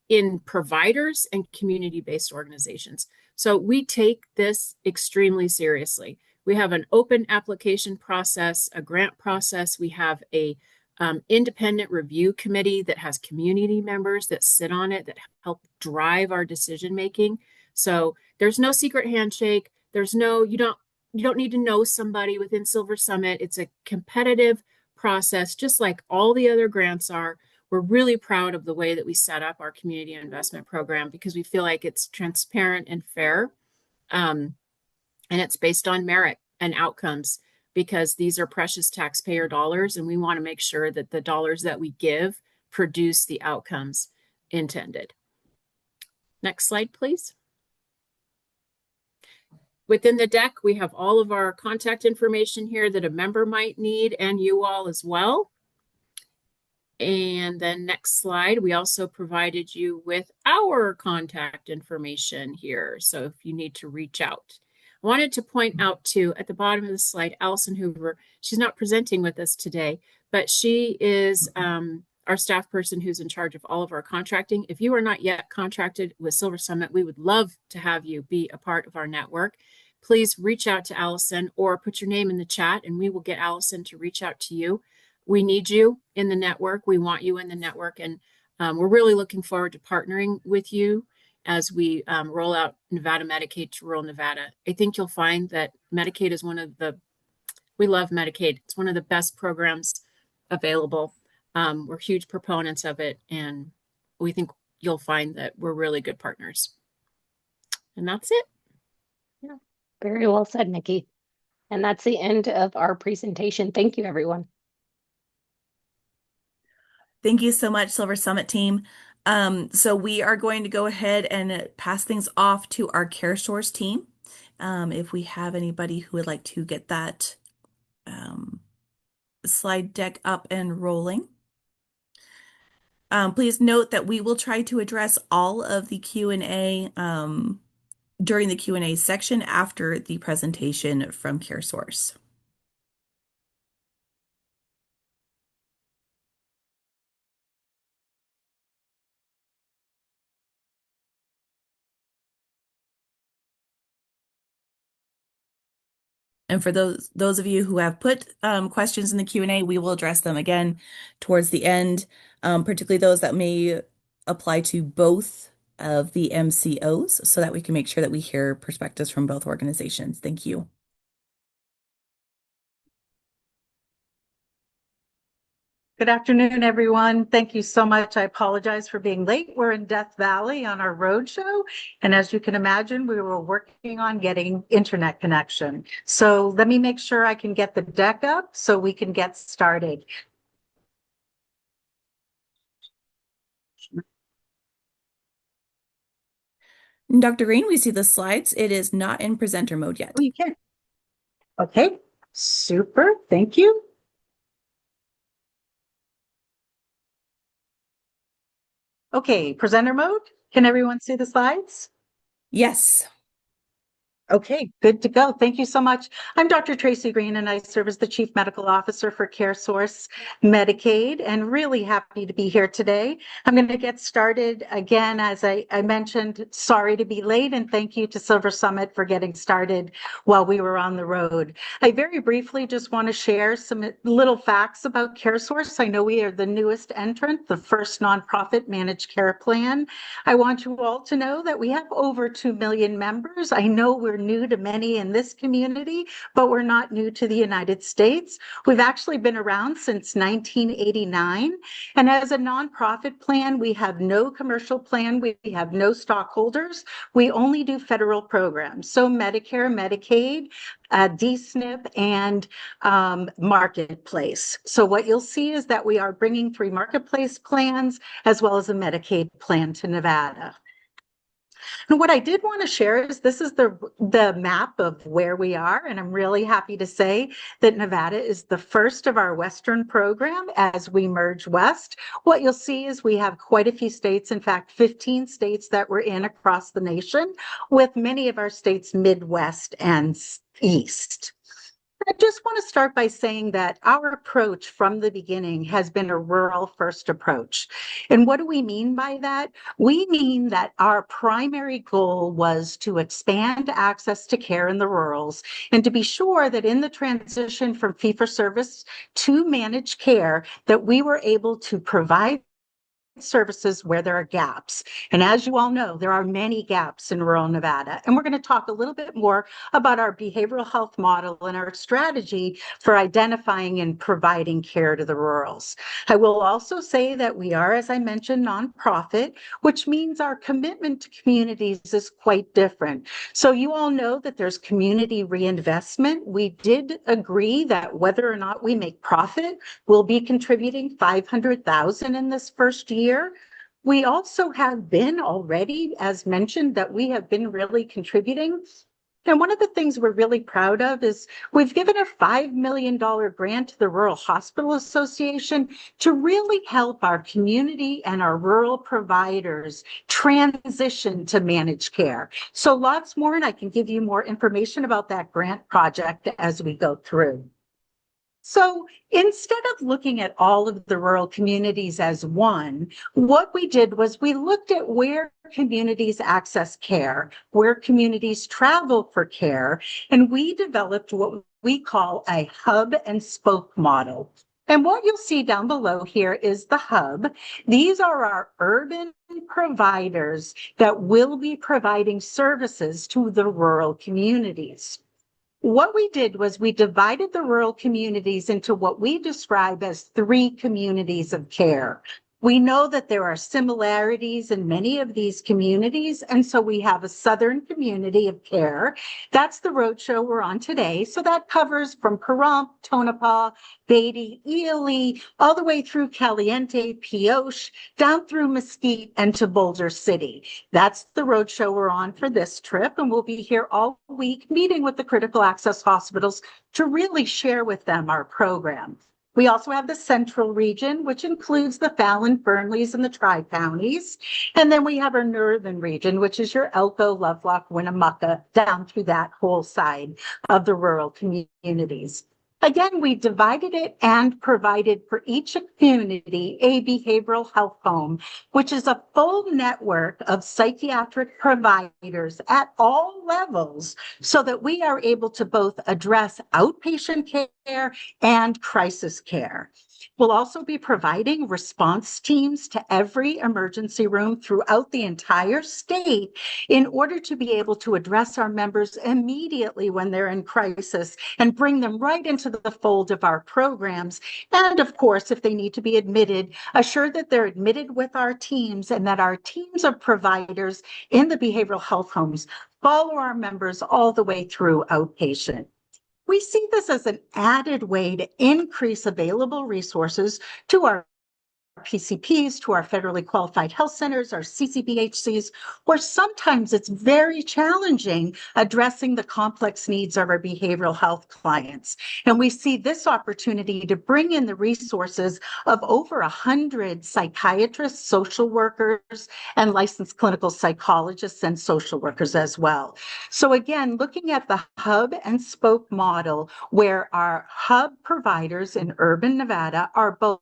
in providers and community-based organizations. So we take this extremely seriously. We have an open application process, a grant process. We have a independent review committee that has community members that sit on it that help drive our decision-making. So there's no secret handshake. You don't need to know somebody within SilverSummit. It's a competitive process, just like all the other grants are. We're really proud of the way that we set up our community investment program because we feel like it's transparent and fair. And it's based on merit and outcomes because these are precious taxpayer dollars, and we want to make sure that the dollars that we give produce the outcomes intended. Next slide, please. Within the deck, we have all of our contact information here that a member might need and you all as well. And then next slide, we also provided you with our contact information here. So if you need to reach out. I wanted to point out too, at the bottom of the slide, Allison Hoover, she's not presenting with us today, but she is our staff person who's in charge of all of our contracting. If you are not yet contracted with SilverSummit, we would love to have you be a part of our network. please reach out to Allison or put your name in the chat and we will get Allison to reach out to you. We need you in the network. We want you in the network. And we're really looking forward to partnering with you as we roll out Nevada Medicaid to rural Nevada. I think you'll find that Medicaid is we love Medicaid. It's one of the best programs available. We're huge proponents of it, and we think you'll find that we're really good partners. And that's it. Yeah, very well said, Nikki. And that's the end of our presentation. Thank you, everyone. Thank you so much, SilverSummit team. So we are going to go ahead and pass things off to our CareSource team. If we have anybody who would like to get that slide deck up and rolling. Please note that we will try to address all of the Q&A during the Q&A section after the presentation from CareSource. And for those of you who have put questions in the Q&A, we will address them again towards the end, particularly those that may apply to both of the MCOs, so that we can make sure that we hear perspectives from both organizations. Thank you. Good afternoon, everyone. Thank you so much. I apologize for being late. We're in Death Valley on our roadshow. And as you can imagine, we were working on getting internet connection. So let me make sure I can get the deck up so we can get started. Dr. Green, we see the slides. It is not in presenter mode yet. Oh, you can. Okay, super. Thank you. Okay, presenter mode. Can everyone see the slides? Yes. Okay, good to go. Thank you so much. I'm Dr. Tracy Green, and I serve as the Chief Medical Officer for CareSource Medicaid, and really happy to be here today. I'm going to get started again. As I mentioned, sorry to be late, and thank you to SilverSummit for getting started while we were on the road. I very briefly just want to share some little facts about CareSource. I know we are the newest entrant, the first nonprofit managed care plan. I want you all to know that we have over 2 million members. I know we're new to many in this community, but we're not new to the United States. We've actually been around since 1989. And as a nonprofit plan, we have no commercial plan. We have no stockholders. We only do federal programs. So Medicare, Medicaid, DSNP, and Marketplace. So what you'll see is that we are bringing 3 Marketplace plans as well as a Medicaid plan to Nevada. And what I did want to share is this is the map of where we are. And I'm really happy to say that Nevada is the first of our Western program as we merge West. What you'll see is we have quite a few states, in fact, 15 states that we're in across the nation, with many of our states Midwest and East. I just want to start by saying that our approach from the beginning has been a rural first approach. And what do we mean by that? We mean that our primary goal was to expand access to care in the rurals and to be sure that in the transition from fee-for-service to managed care, that we were able to provide services where there are gaps. And as you all know, there are many gaps in rural Nevada. And we're going to talk a little bit more about our behavioral health model and our strategy for identifying and providing care to the rurals. I will also say that we are, as I mentioned, nonprofit, which means our commitment to communities is quite different. So you all know that there's community reinvestment. We did agree that whether or not we make profit, we'll be contributing $500,000 in this first year. We also have been already, as mentioned, that we have been really contributing. And one of the things we're really proud of is we've given a $5 million grant to the Rural Hospital Association to really help our community and our rural providers transition to managed care. So lots more, and I can give you more information about that grant project as we go through. So instead of looking at all of the rural communities as one, what we did was we looked at where communities access care, where communities travel for care, and we developed what we call a hub and spoke model. And what you'll see down below here is the hub. These are our urban providers that will be providing services to the rural communities. What we did was we divided the rural communities into what we describe as 3 communities of care. We know that there are similarities in many of these communities, and so we have a southern community of care. That's the roadshow we're on today. So that covers from Pahrump, Tonopah, Beatty, Ely, all the way through Caliente, Pioche, down through Mesquite, and to Boulder City. That's the roadshow we're on for this trip, and we'll be here all week meeting with the critical access hospitals to really share with them our program. We also have the central region, which includes the Fallon, Fernleys, and the Tri-Counties. And then we have our northern region, which is your Elko, Lovelock, Winnemucca, down through that whole side of the rural communities. Again, we divided it and provided for each community a behavioral health home, which is a full network of psychiatric providers at all levels so that we are able to both address outpatient care and crisis care. We'll also be providing response teams to every emergency room throughout the entire state in order to be able to address our members immediately when they're in crisis and bring them right into the fold of our programs. And of course, if they need to be admitted, assure that they're admitted with our teams and that our teams of providers in the behavioral health homes follow our members all the way through outpatient. We see this as an added way to increase available resources to our PCPs, to our federally qualified health centers, our CCBHCs, where sometimes it's very challenging addressing the complex needs of our behavioral health clients. And we see this opportunity to bring in the resources of over 100 psychiatrists, social workers, and licensed clinical psychologists and social workers as well. So again, looking at the hub and spoke model, where our hub providers in urban Nevada are both,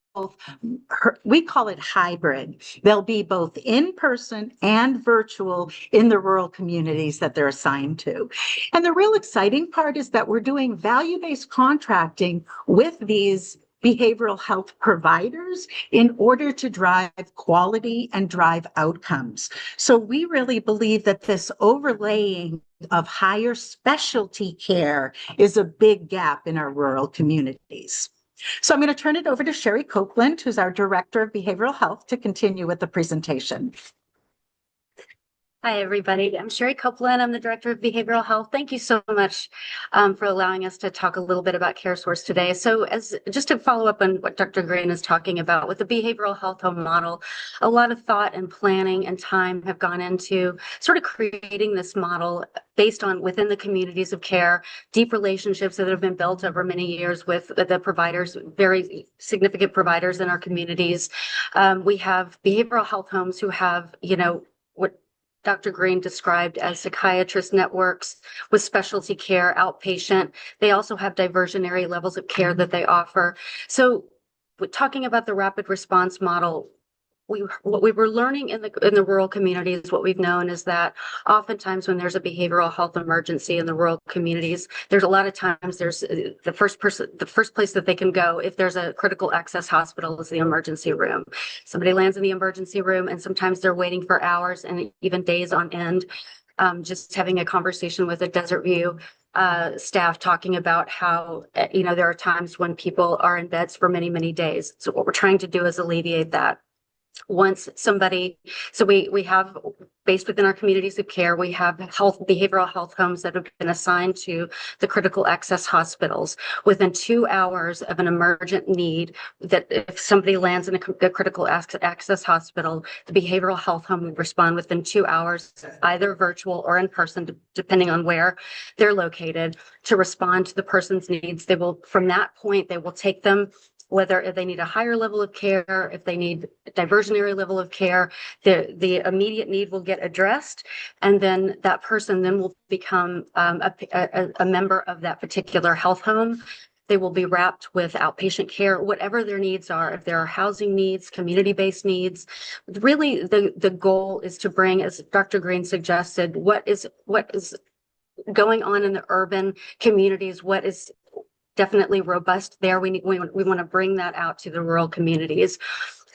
we call it hybrid. They'll be both in person and virtual in the rural communities that they're assigned to. And the real exciting part is that we're doing value-based contracting with these behavioral health providers in order to drive quality and drive outcomes. So we really believe that this overlaying of higher specialty care is a big gap in our rural communities. So I'm going to turn it over to Sherry Copeland, who's our Director of Behavioral Health, to continue with the presentation. Hi, everybody. I'm Sherry Copeland. I'm the Director of Behavioral Health. Thank you so much for allowing us to talk a little bit about CareSource today. So just to follow up on what Dr. Green is talking about with the behavioral health home model, a lot of thought and planning and time have gone into sort of creating this model based on within the communities of care, deep relationships that have been built over many years with the providers, very significant providers in our communities. We have behavioral health homes who have, what Dr. Green described as psychiatrist networks with specialty care, outpatient. They also have diversionary levels of care that they offer. So talking about the rapid response model, what we were learning in the rural communities, what we've known is that oftentimes when there's a behavioral health emergency in the rural communities, there's a lot of times there's the first place that they can go if there's a critical access hospital is the emergency room. Somebody lands in the emergency room and sometimes they're waiting for hours and even days on end. Just having a conversation with a Desert View staff talking about how, there are times when people are in beds for many, many days. So what we're trying to do is alleviate that. Once somebody, so we have based within our communities of care, we have behavioral health homes that have been assigned to the critical access hospitals. Within 2 hours of an emergent need, that if somebody lands in a critical access hospital, the behavioral health home will respond within 2 hours, either virtual or in person, depending on where they're located, to respond to the person's needs. They will, from that point, they will take them, whether if they need a higher level of care, if they need a diversionary level of care, the immediate need will get addressed. And then that person then will become a member of that particular health home. They will be wrapped with outpatient care, whatever their needs are. If there are housing needs, community-based needs, really the goal is to bring, as Dr. Green suggested, what is going on in the urban communities, what is definitely robust there. We want to bring that out to the rural communities.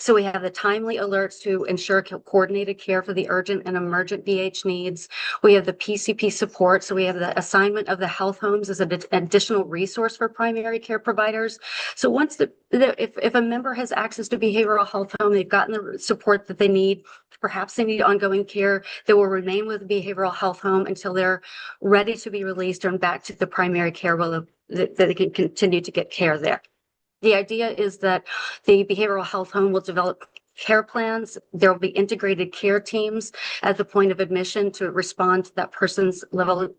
So we have the timely alerts to ensure coordinated care for the urgent and emergent BH needs. We have the PCP support. So we have the assignment of the health homes as an additional resource for primary care providers. So once if a member has access to behavioral health home, they've gotten the support that they need, perhaps they need ongoing care, they will remain with the behavioral health home until they're ready to be released and back to the primary care that they can continue to get care there. The idea is that the behavioral health home will develop care plans. There will be integrated care teams at the point of admission to respond to that person's level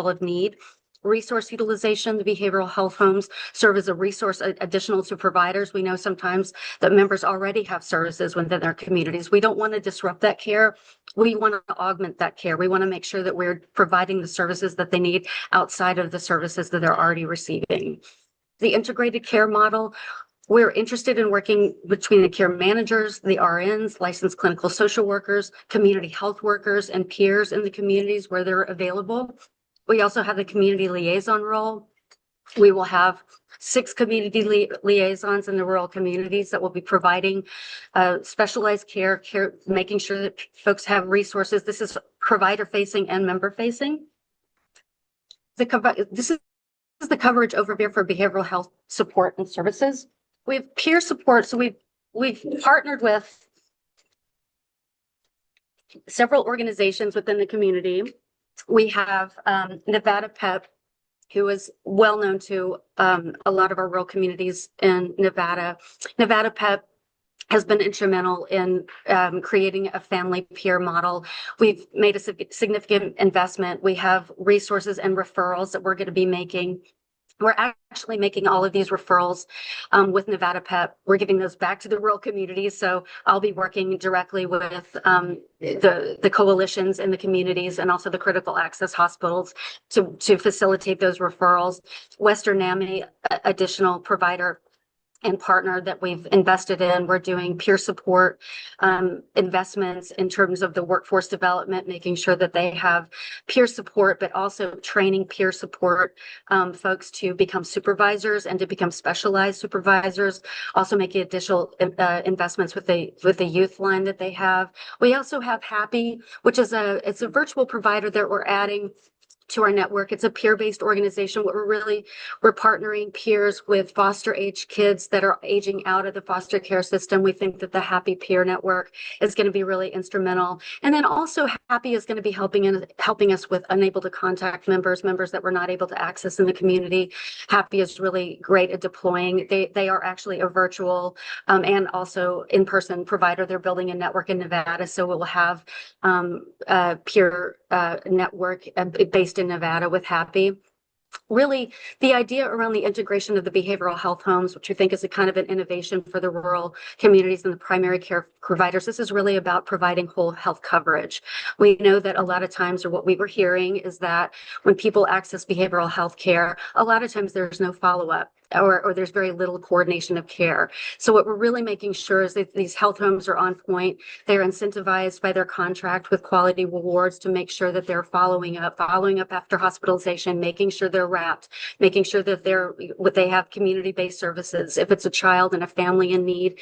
of need. Resource utilization, the behavioral health homes serve as a resource additional to providers. We know sometimes that members already have services within their communities. We don't want to disrupt that care. We want to augment that care. We want to make sure that we're providing the services that they need outside of the services that they're already receiving. The integrated care model, we're interested in working between the care managers, the RNs, licensed clinical social workers, community health workers, and peers in the communities where they're available. We also have the community liaison role. We will have 6 community liaisons in the rural communities that will be providing specialized care, making sure that folks have resources. This is provider facing and member facing. This is the coverage overview for behavioral health support and services. We have peer support. So we've partnered with several organizations within the community. We have Nevada PEP, who is well known to a lot of our rural communities in Nevada. Nevada PEP has been instrumental in creating a family peer model. We've made a significant investment. We have resources and referrals that we're going to be making. We're actually making all of these referrals with Nevada PEP. We're giving those back to the rural communities. So I'll be working directly with the coalitions in the communities and also the critical access hospitals to facilitate those referrals. Western NAMI, additional provider and partner that we've invested in. We're doing peer support investments in terms of the workforce development, making sure that they have peer support, but also training peer support folks to become supervisors and to become specialized supervisors. Also making additional investments with the youth line that they have. We also have Happy, which is it's a virtual provider that we're adding to our network. It's a peer-based organization. We're partnering peers with foster age kids that are aging out of the foster care system. We think that the Happy Peer Network is going to be really instrumental. And then also Happy is going to be helping us with unable to contact members that we're not able to access in the community. Happy is really great at deploying. They are actually a virtual and also in-person provider. They're building a network in Nevada. So we'll have a peer network based in Nevada with Happy. Really, the idea around the integration of the behavioral health homes, which we think is a kind of an innovation for the rural communities and the primary care providers, this is really about providing whole health coverage. We know that a lot of times, or what we were hearing, is that when people access behavioral health care, a lot of times there's no follow-up. Or there's very little coordination of care. So what we're really making sure is that these health homes are on point. They're incentivized by their contract with quality rewards to make sure that they're following up after hospitalization, making sure they're wrapped, making sure that they have community-based services. If it's a child and a family in need,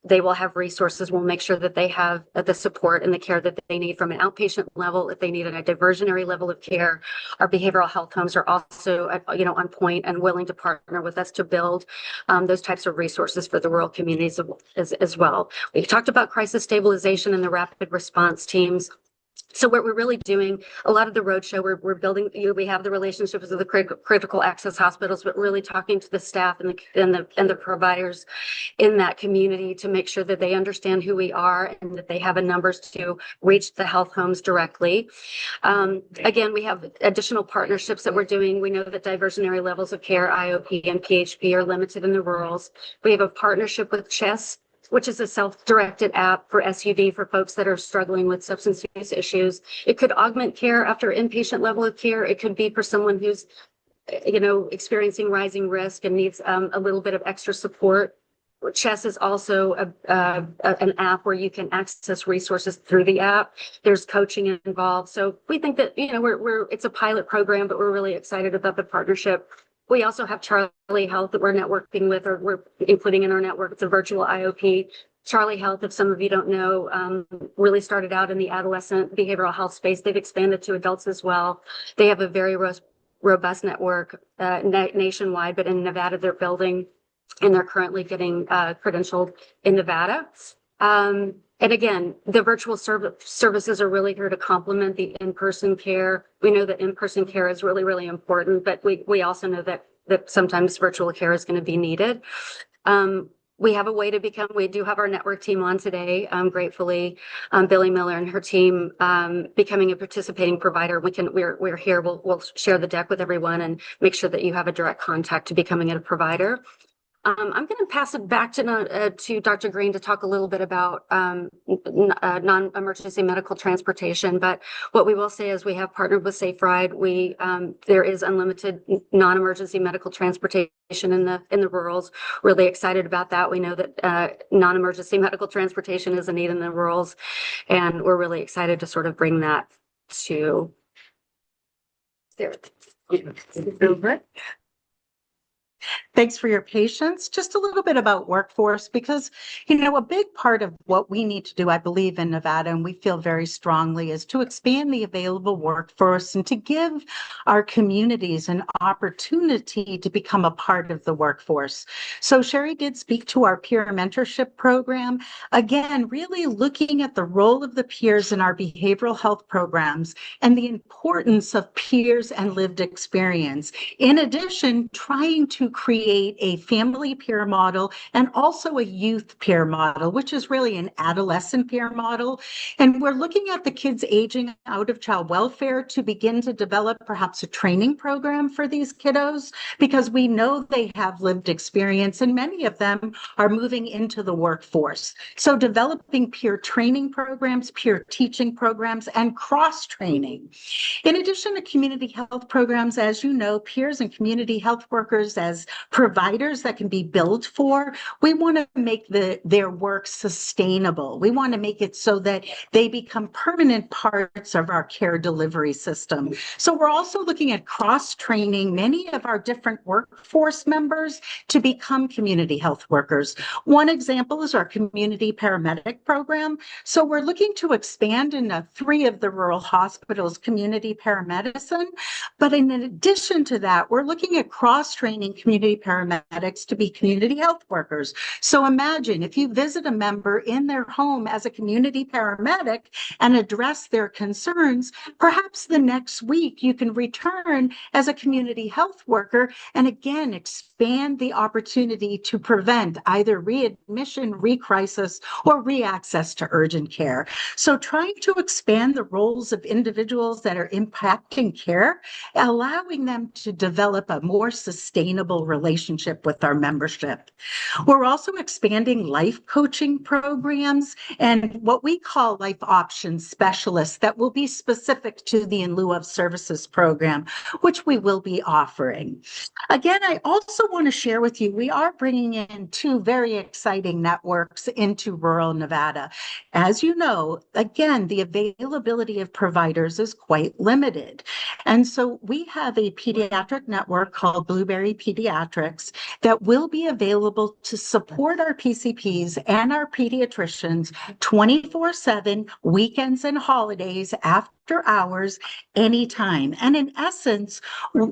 they will have resources. We'll make sure that they have the support and the care that they need from an outpatient level. If they need a diversionary level of care, our behavioral health homes are also, on point and willing to partner with us to build those types of resources for the rural communities as well. We talked about crisis stabilization and the rapid response teams. So what we're really doing, a lot of the roadshow, we're building, we have the relationships with the critical access hospitals, but really talking to the staff and the providers in that community to make sure that they understand who we are and that they have numbers to reach the health homes directly. Again, we have additional partnerships that we're doing. We know that diversionary levels of care, IOP and PHP, are limited in the rurals. We have a partnership with CHESS, which is a self-directed app for SUD for folks that are struggling with substance use issues. It could augment care after inpatient level of care. It could be for someone who's experiencing rising risk and needs a little bit of extra support. Chess is also an app where you can access resources through the app. There's coaching involved. So we think that, it's a pilot program, but we're really excited about the partnership. We also have Charlie Health that we're networking with, or we're including in our network. It's a virtual IOP. Charlie Health, if some of you don't know, really started out in the adolescent behavioral health space. They've expanded to adults as well. They have a very robust network nationwide, but in Nevada, they're building, and they're currently getting credentialed in Nevada. And again, the virtual services are really here to complement the in-person care. We know that in-person care is really, really important, but we also know that sometimes virtual care is going to be needed. We have a way to we do have our network team on today, gratefully, Billy Miller and her team, becoming a participating provider. We're here, we'll share the deck with everyone and make sure that you have a direct contact to becoming a provider. I'm going to pass it back to Dr. Green to talk a little bit about non-emergency medical transportation. But what we will say is we have partnered with Safe Ride. There is unlimited non-emergency medical transportation in the rurals. Really excited about that. We know that non-emergency medical transportation is a need in the rurals, and we're really excited to sort of bring that to there. Thanks for your patience. Just a little bit about workforce, because, a big part of what we need to do, I believe, in Nevada, and we feel very strongly, is to expand the available workforce and to give our communities an opportunity to become a part of the workforce. So Sherry did speak to our peer mentorship program. Again, really looking at the role of the peers in our behavioral health programs and the importance of peers and lived experience. In addition, trying to create a family peer model and also a youth peer model, which is really an adolescent peer model. And we're looking at the kids aging out of child welfare to begin to develop perhaps a training program for these kiddos, because we know they have lived experience and many of them are moving into the workforce. So developing peer training programs, peer teaching programs, and cross-training. In addition to community health programs, as you know, peers and community health workers as providers that can be billed for, we want to make their work sustainable. We want to make it so that they become permanent parts of our care delivery system. So we're also looking at cross-training many of our different workforce members to become community health workers. One example is our community paramedic program. So we're looking to expand in 3 of the rural hospitals community paramedicine. But in addition to that, we're looking at cross-training community paramedics to be community health workers. So imagine if you visit a member in their home as a community paramedic and address their concerns, perhaps the next week you can return as a community health worker and again expand the opportunity to prevent either readmission, recrisis, or reaccess to urgent care. So trying to expand the roles of individuals that are impacting care, allowing them to develop a more sustainable relationship with our membership. We're also expanding life coaching programs and what we call life options specialists that will be specific to the In Lieu of Services program, which we will be offering. Again, I also want to share with you, we are bringing in 2 very exciting networks into rural Nevada. As you know, again, the availability of providers is quite limited. And so we have a pediatric network called Blueberry Pediatrics that will be available to support our PCPs and our pediatricians 24/7, weekends and holidays, after hours, anytime. And in essence,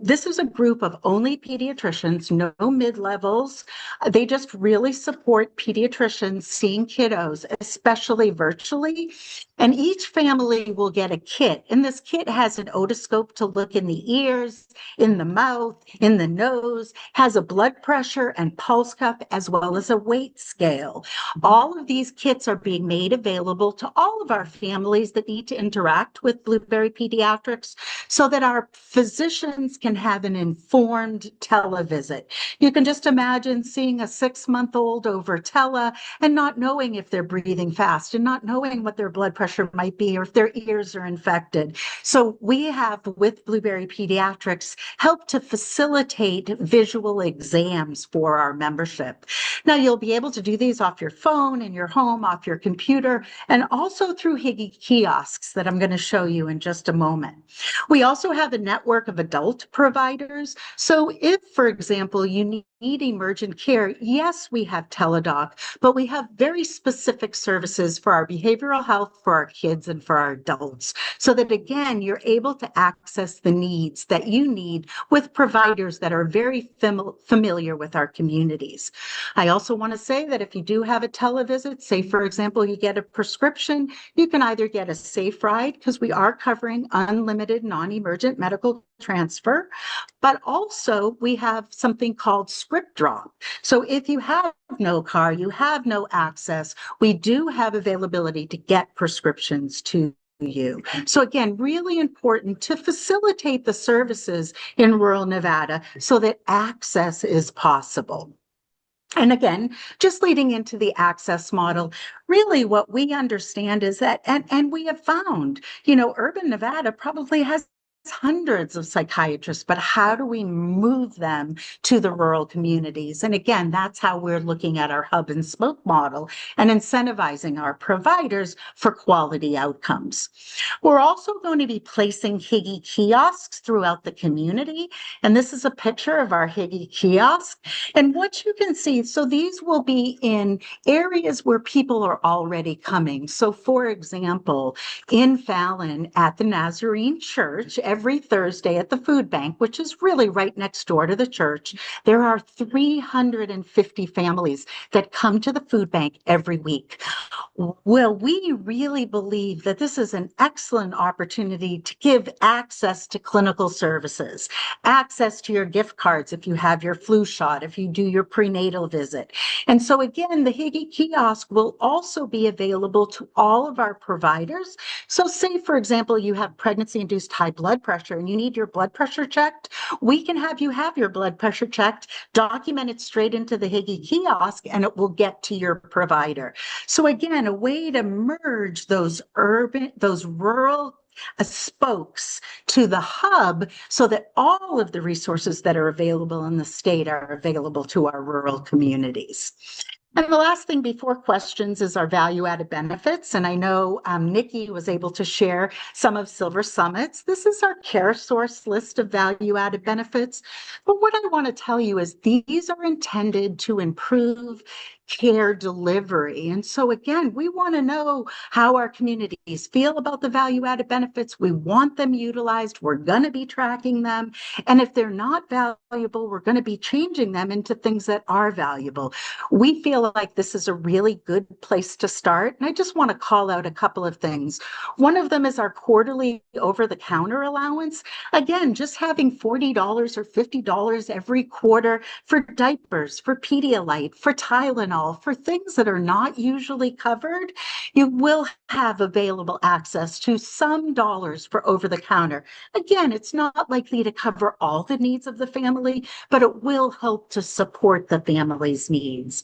this is a group of only pediatricians, no mid-levels. They just really support pediatricians seeing kiddos, especially virtually. And each family will get a kit. And this kit has an otoscope to look in the ears, in the mouth, in the nose, has a blood pressure and pulse cuff, as well as a weight scale. All of these kits are being made available to all of our families that need to interact with Blueberry Pediatrics so that our physicians can have an informed televisit. You can just imagine seeing a 6-month-old over tele and not knowing if they're breathing fast and not knowing what their blood pressure pressure might be, or if their ears are infected. So we have, with Blueberry Pediatrics, helped to facilitate visual exams for our membership. Now, you'll be able to do these off your phone, in your home, off your computer, and also through Higgy kiosks that I'm going to show you in just a moment. We also have a network of adult providers. So if, for example, you need emergent care, yes, we have teledoc, but we have very specific services for our behavioral health, for our kids, and for our adults. So that, again, you're able to access the needs that you need with providers that are very familiar with our communities. I also want to say that if you do have a televisit, say, for example, you get a prescription, you can either get a safe ride, because we are covering unlimited non-emergent medical transfer, but also we have something called script drop. So if you have no car, you have no access, we do have availability to get prescriptions to you. So again, really important to facilitate the services in rural Nevada so that access is possible. And again, just leading into the access model, really what we understand is that, and we have found, urban Nevada probably has hundreds of psychiatrists, but how do we move them to the rural communities? And again, that's how we're looking at our hub and spoke model and incentivizing our providers for quality outcomes. We're also going to be placing Higgy kiosks throughout the community. And this is a picture of our Higgy kiosk. And what you can see, so these will be in areas where people are already coming. So for example, in Fallon at the Nazarene Church, every Thursday at the food bank, which is really right next door to the church, there are 350 families that come to the food bank every week. Well, we really believe that this is an excellent opportunity to give access to clinical services, access to your gift cards if you have your flu shot, if you do your prenatal visit. And so again, the Higgy kiosk will also be available to all of our providers. So say, for example, you have pregnancy-induced high blood pressure and you need your blood pressure checked, we can have you have your blood pressure checked, document it straight into the Higgy kiosk, and it will get to your provider. So again, a way to merge those rural spokes to the hub so that all of the resources that are available in the state are available to our rural communities. And the last thing before questions is our value-added benefits. And I know Nikki was able to share some of SilverSummit's. This is our CareSource list of value-added benefits. But what I want to tell you is these are intended to improve care delivery. And so again, we want to know how our communities feel about the value-added benefits. We want them utilized. We're going to be tracking them. And if they're not valuable, we're going to be changing them into things that are valuable. We feel like this is a really good place to start. And I just want to call out a couple of things. One of them is our quarterly over-the-counter allowance. Again, just having $40 or $50 every quarter for diapers, for Pedialyte, for Tylenol, for things that are not usually covered, you will have available access to some dollars for over-the-counter. Again, it's not likely to cover all the needs of the family, but it will help to support the family's needs.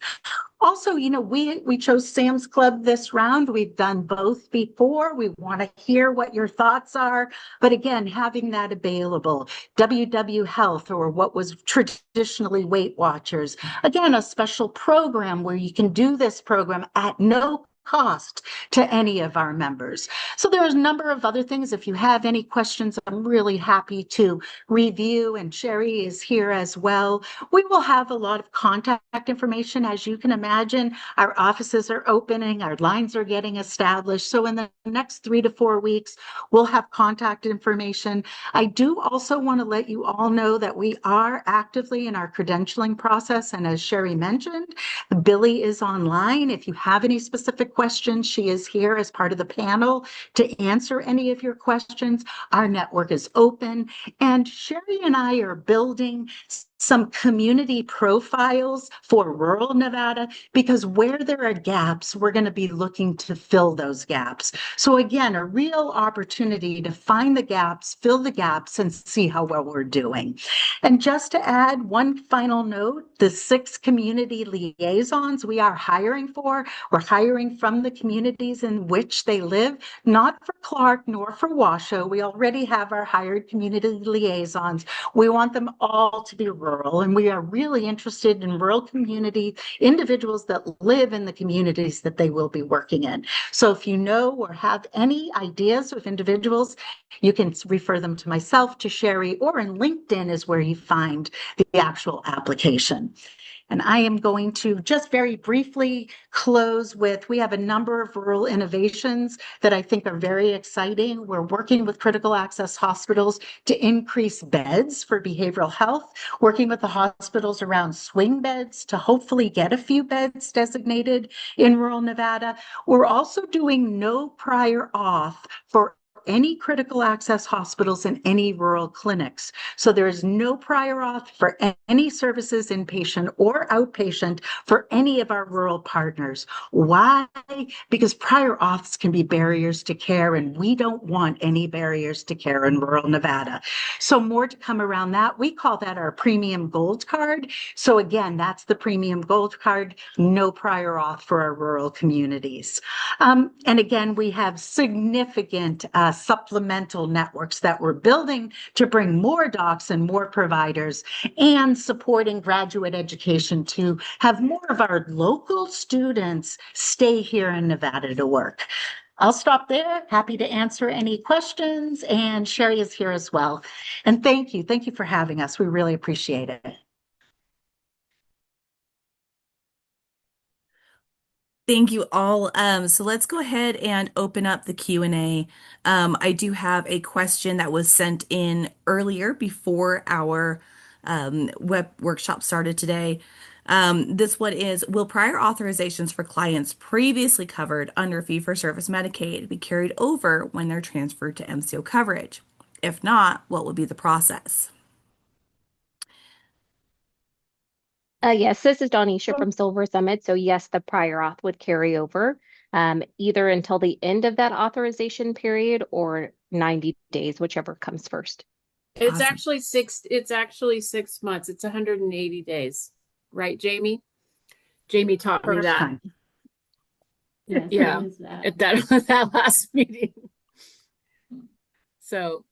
Also, we chose Sam's Club this round. We've done both before. We want to hear what your thoughts are. But again, having that available, WW Health, or what was traditionally Weight Watchers, again, a special program where you can do this program at no cost to any of our members. So there's a number of other things. If you have any questions, I'm really happy to review, and Sherry is here as well. We will have a lot of contact information. As you can imagine, our offices are opening, our lines are getting established. So in the next 3 to 4 weeks, we'll have contact information. I do also want to let you all know that we are actively in our credentialing process. And as Sherry mentioned, Billy is online. If you have any specific questions, she is here as part of the panel to answer any of your questions. Our network is open, and Sherry and I are building some community profiles for rural Nevada, because where there are gaps, we're going to be looking to fill those gaps. So again, a real opportunity to find the gaps, fill the gaps, and see how well we're doing. And just to add one final note, the 6 community liaisons we are hiring for, we're hiring from the communities in which they live, not for Clark nor for Washoe. We already have our hired community liaisons. We want them all to be rural, and we are really interested in rural community individuals that live in the communities that they will be working in. So if you know or have any ideas of individuals, you can refer them to myself, to Sherry, or in LinkedIn is where you find the actual application. And I am going to just very briefly close with, we have a number of rural innovations that I think are very exciting. We're working with critical access hospitals to increase beds for behavioral health, working with the hospitals around swing beds to hopefully get a few beds designated in rural Nevada. We're also doing no prior auth for any critical access hospitals and any rural clinics. So there is no prior auth for any services, inpatient or outpatient, for any of our rural partners. Why? Because prior auths can be barriers to care, and we don't want any barriers to care in rural Nevada. So more to come around that. We call that our premium gold card. So again, that's the premium gold card, no prior auth for our rural communities. And again, we have significant supplemental networks that we're building to bring more docs and more providers, and supporting graduate education to have more of our local students stay here in Nevada to work. I'll stop there. Happy to answer any questions. And Sherry is here as well. And thank you. Thank you for having us. We really appreciate it. Thank you all. So let's go ahead and open up the Q&A. I do have a question that was sent in earlier before our web workshop started today. This one is, will prior authorizations for clients previously covered under fee-for-service Medicaid be carried over when they're transferred to MCO coverage? If not, what will be the process? Yes, this is Donisha from SilverSummit. So yes, the prior auth would carry over either until the end of that authorization period or 90 days, whichever comes first. It's Awesome. actually 6 months. It's 180 days. Right, Jamie? Jamie taught me First that. time. Yes, Yeah. it is that. At that last meeting. So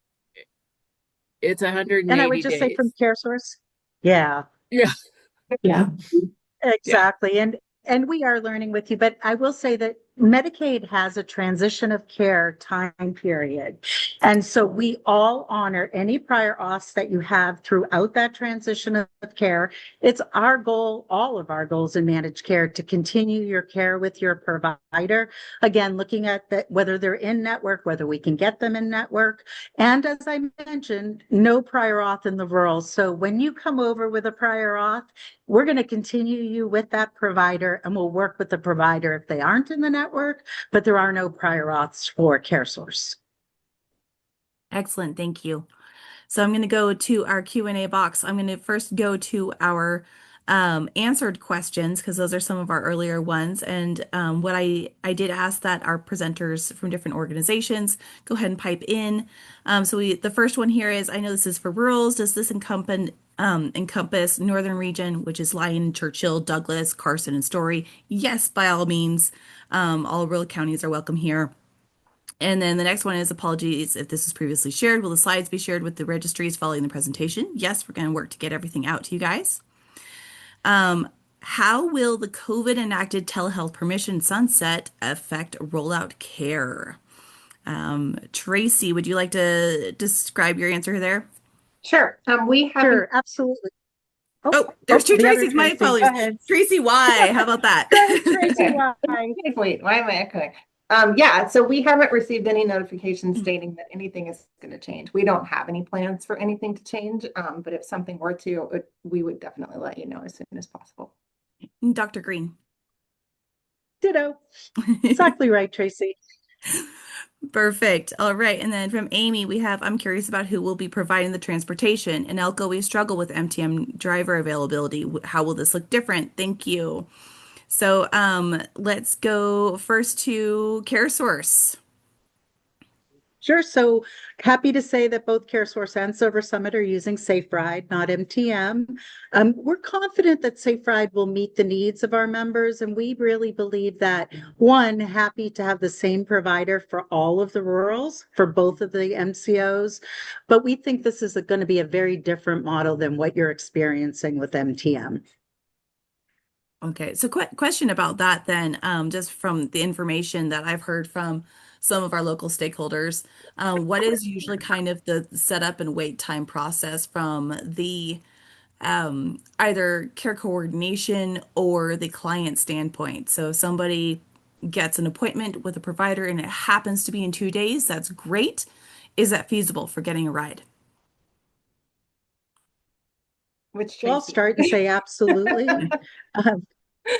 it's 180 And I would just say from days. CareSource. Yeah. Yeah. Yeah. Exactly. And we are learning with you, but I will say that Medicaid has a transition of care time period. And so we all honor any prior auths that you have throughout that transition of care. It's our goal, all of our goals in managed care, to continue your care with your provider. Again, looking at whether they're in network, whether we can get them in network. And as I mentioned, no prior auth in the rural. So when you come over with a prior auth, we're going to continue you with that provider, and we'll work with the provider if they aren't in the network, but there are no prior auths for CareSource. Excellent. Thank you. So I'm going to go to our Q&A box. I'm going to first go to our answered questions, because those are some of our earlier ones. And what I did ask that our presenters from different organizations go ahead and pipe in. So the first one here is, I know this is for rurals. Does this encompass Northern Region, which is Lyon, Churchill, Douglas, Carson, and Story? Yes, by all means. All rural counties are welcome here. And then the next one is, apologies if this was previously shared. Will the slides be shared with the registries following the presentation? Yes, we're going to work to get everything out to you guys. How will the COVID enacted telehealth permission sunset affect rollout care? Tracy, would you like to describe your answer there? Sure. We have Sure, absolutely. Oh, there's two the other Tracys. My Tracy. Go apologies. ahead. Tracy Y. How about that? Tracy, why? Wait, why am I echoing? Yeah, so we haven't received any notification stating that anything is going to change. We don't have any plans for anything to change, but if something were to, we would definitely let you know as soon as possible. Dr. Green. Ditto. Exactly right, Tracy. Perfect. All right. And then from Amy, we have, I'm curious about who will be providing the transportation. In Elko, we struggle with MTM driver availability. How will this look different? Thank you. So let's go first to CareSource. Sure. So happy to say that both CareSource and SilverSummit are using SafeRide, not MTM. We're confident that SafeRide will meet the needs of our members, and we really believe that, one, happy to have the same provider for all of the rurals, for both of the MCOs, but we think this is going to be a very different model than what you're experiencing with MTM. Okay, so question about that then, just from the information that I've heard from some of our local stakeholders, what is usually kind of the setup and wait time process from the either care coordination or the client standpoint? So if somebody gets an appointment with a provider and it happens to be in 2 days, that's great. Is that feasible for getting a ride? Which Well, I'll Tracy? start and say absolutely. Um,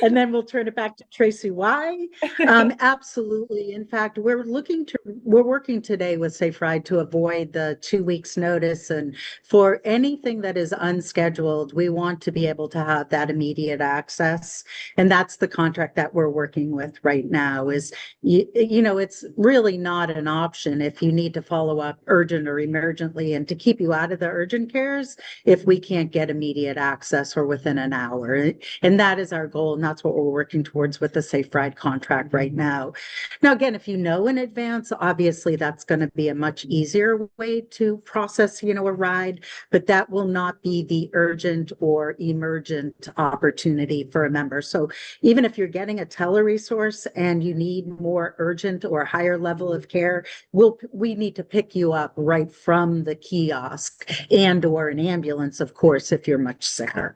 and then we'll turn it back to Tracy. Why? Absolutely. In fact, we're working today with Safe Ride to avoid the 2 weeks notice. And for anything that is unscheduled, we want to be able to have that immediate access. And that's the contract that we're working with right now is, it's really not an option if you need to follow up urgent or emergently and to keep you out of the urgent cares if we can't get immediate access or within an hour. And that is our goal. And that's what we're working towards with the Safe Ride contract right now. Now, again, if you know in advance, obviously that's going to be a much easier way to process, a ride, but that will not be the urgent or emergent opportunity for a member. So even if you're getting a teleresource and you need more urgent or higher level of care, we need to pick you up right from the kiosk and or an ambulance, of course, if you're much sicker.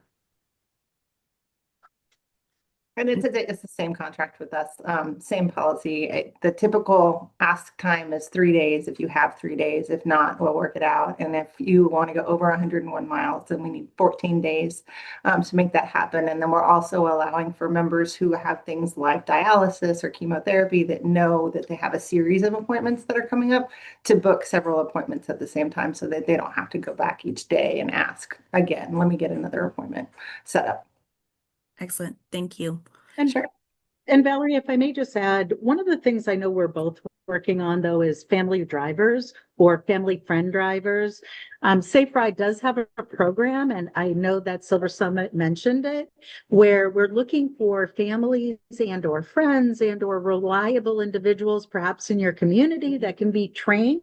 And it's the same contract with us, same policy. The typical ask time is 3 days if you have 3 days. If not, we'll work it out. And if you want to go over 101 miles, then we need 14 days to make that happen. And then we're also allowing for members who have things like dialysis or chemotherapy that know that they have a series of appointments that are coming up to book several appointments at the same time so that they don't have to go back each day and ask again, let me get another appointment set up. Excellent. Thank you. And Sure. And Valerie, if I may just add, one of the things I know we're both working on, though, is family drivers or family friend drivers. Safe Ride does have a program, and I know that SilverSummit mentioned it, where we're looking for families and or friends and or reliable individuals, perhaps in your community, that can be trained,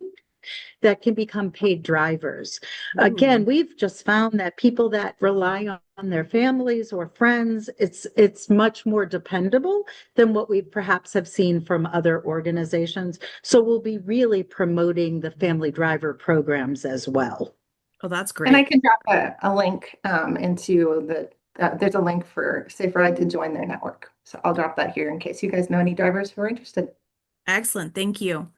that can become paid drivers. Again, we've just found that people that rely on their families or friends, it's much more dependable than what we perhaps have seen from other organizations. So we'll be really promoting the family driver programs as well. Oh, that's And I great. can drop a link into there's a link for Safe Ride to join their network. So I'll drop that here in case you guys know any drivers who are interested. Excellent. Thank you.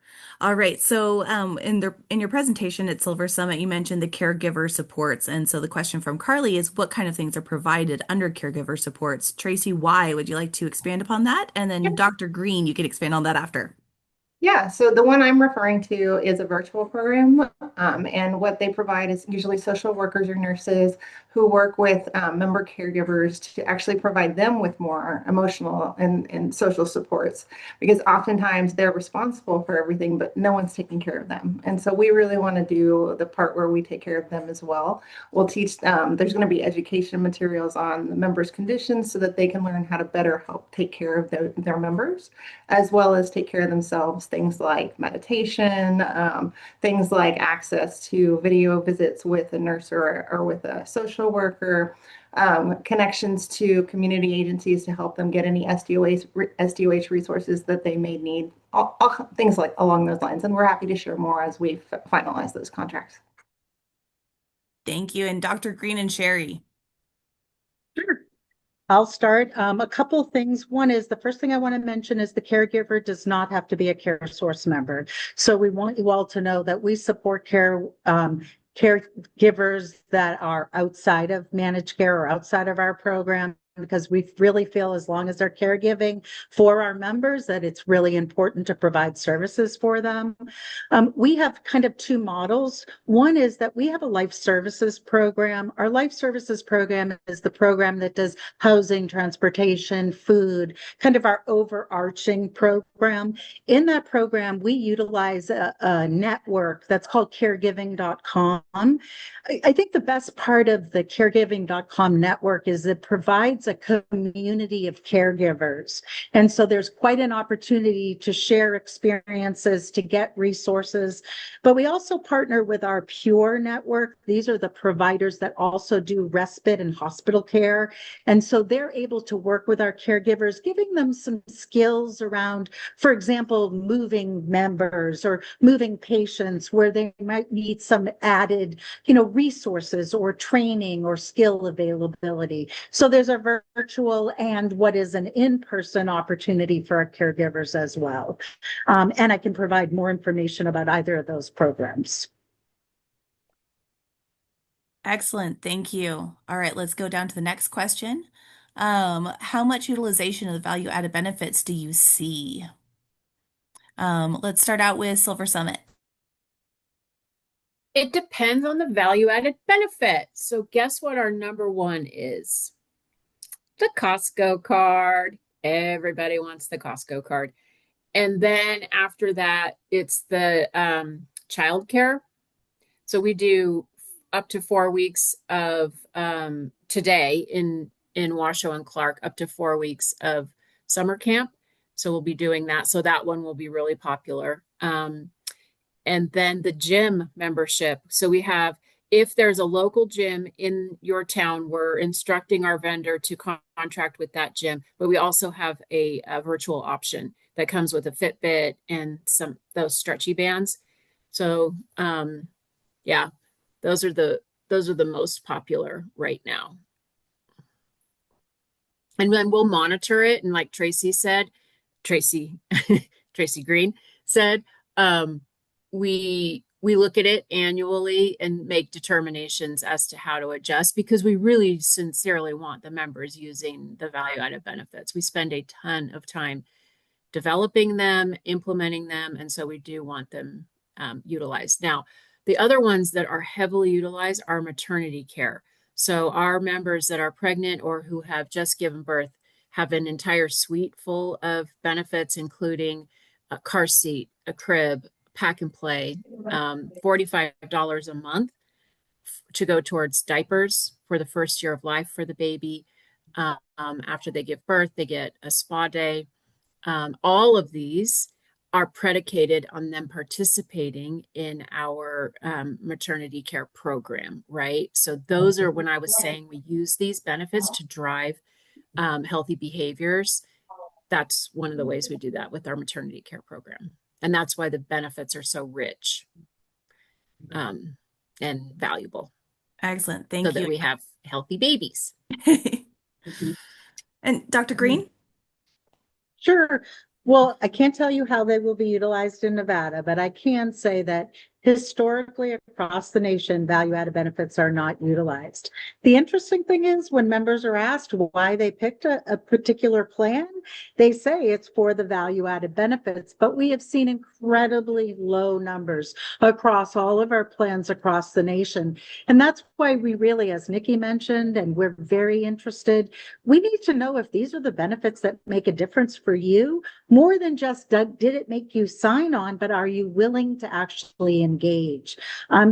All right. So, in your presentation at SilverSummit, you mentioned the caregiver supports, and so the question from Carly is, what kind of things are provided under caregiver supports? Tracy, why would you like to expand upon that? And then Dr. Green, you can expand on that after. Yeah, so the one I'm referring to is a virtual program, and what they provide is usually social workers or nurses who work with member caregivers to actually provide them with more emotional and social supports, because oftentimes they're responsible for everything, but no one's taking care of them. And so we really want to do the part where we take care of them as well. We'll teach, there's going to be education materials on the members' conditions so that they can learn how to better help take care of their members, as well as take care of themselves. Things like meditation, things like access to video visits with a nurse or with a social worker, connections to community agencies to help them get any SDOH resources that they may need, all things like along those lines. And we're happy to share more as we finalize those contracts. Thank you. And Dr. Green and Sherry. Sure. I'll start. A couple things. One is the first thing I want to mention is the caregiver does not have to be a CareSource member. So we want you all to know that we support caregivers that are outside of managed care or outside of our programs. because we really feel as long as they're caregiving for our members, that it's really important to provide services for them. We have kind of two models. One is that we have a life services program. Our life services program is the program that does housing, transportation, food, kind of our overarching program. In that program, we utilize a network that's called caregiving.com. I think the best part of the caregiving.com network is it provides a community of caregivers. And so there's quite an opportunity to share experiences, to get resources. But we also partner with our Pure network. These are the providers that also do respite and hospital care. And so they're able to work with our caregivers, giving them some skills around, for example, moving members or moving patients where they might need some added, resources or training or skill availability. So there's a virtual and what is an in-person opportunity for our caregivers as well. And I can provide more information about either of those programs. Excellent. Thank you. All right, let's go down to the next question. How much utilization of the value-added benefits do you see? Let's start out with SilverSummit. It depends on the value-added benefit. So guess what our number one is? The Costco card. Everybody wants the Costco card. And then after that, it's the childcare. So we do up to 4 weeks of today in Washoe and Clark, up to 4 weeks of summer camp. So we'll be doing that. So that one will be really popular. And then the gym membership. So we have, if there's a local gym in your town, we're instructing our vendor to contract with that gym. But we also have a virtual option that comes with a Fitbit and those stretchy bands. So yeah, those are the most popular right now. And then we'll monitor it. And like Tracy Green said, we look at it annually and make determinations as to how to adjust, because we really sincerely want the members using the value-added benefits. We spend a ton of time developing them, implementing them, and so we do want them utilized. Now, the other ones that are heavily utilized are maternity care. So our members that are pregnant or who have just given birth have an entire suite full of benefits, including a car seat, a crib, pack and play, $45 a month to go towards diapers for the first year of life for the baby. After they give birth, they get a spa day. All of these are predicated on them participating in our maternity care program, right? So those are when I was saying we use these benefits to drive healthy behaviors. That's one of the ways we do that with our maternity care program. And that's why the benefits are so rich and valuable. Excellent. Thank you. So that we have healthy babies. And Dr. Green? Sure. Well, I can't tell you how they will be utilized in Nevada, but I can say that historically across the nation, value-added benefits are not utilized. The interesting thing is when members are asked why they picked a particular plan, they say it's for the value-added benefits, but we have seen incredibly low numbers across all of our plans across the nation. And that's why we really, as Nikki mentioned, and we're very interested, we need to know if these are the benefits that make a difference for you, more than just did it make you sign on, but are you willing to actually engage?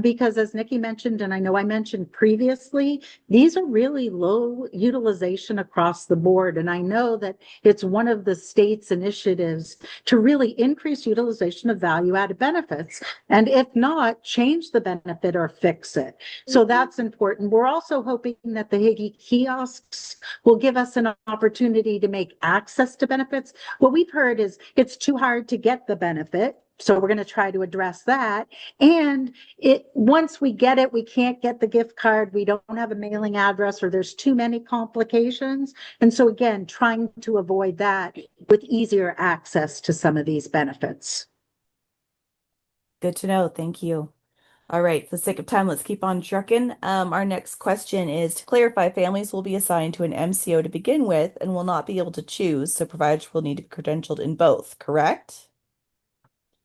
Because as Nikki mentioned, and I know I mentioned previously, these are really low utilization across the board. And I know that it's one of the state's initiatives to really increase utilization of value-added benefits. And if not, change the benefit or fix it. So that's important. We're also hoping that the Higgy kiosks will give us an opportunity to make access to benefits. What we've heard is it's too hard to get the benefit. So we're going to try to address that. And once we get it, we can't get the gift card. We don't have a mailing address, or there's too many complications. And so again, trying to avoid that with easier access to some of these benefits. Good to know. Thank you. All right, for the sake of time, let's keep on trucking. Our next question is to clarify, families will be assigned to an MCO to begin with and will not be able to choose, so providers will need to be credentialed in both, correct?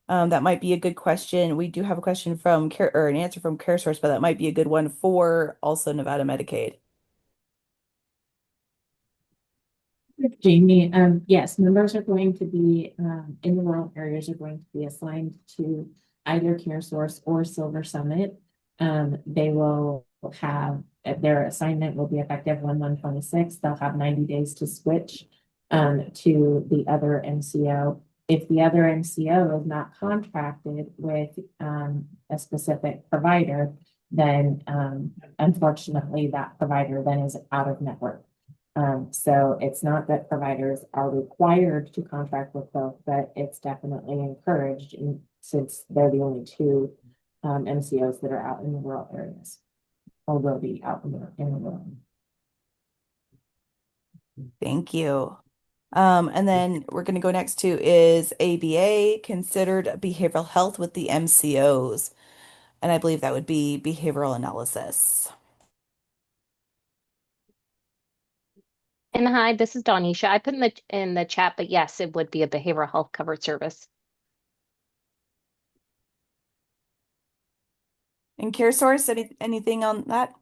That might be a good question. We do have a question from Care or an answer from CareSource, but that might be a good one for also Nevada Medicaid. Jamie, yes, members are going to be in the rural areas are going to be assigned to either CareSource or SilverSummit. They will have their assignment will be effective 1/1/26. They'll have 90 days to switch to the other MCO. If the other MCO is not contracted with a specific provider, then unfortunately that provider then is out of network. So it's not that providers are required to contract with both, but it's definitely encouraged since they're the only two MCOs that are out in the rural areas, or will be out in the rural. Thank you. And then we're going to go next to is ABA considered behavioral health with the MCOs? And I believe that would be behavioral analysis. And hi, this is Donisha. I put in the chat, but yes, it would be a behavioral health covered service. And CareSource, anything on that?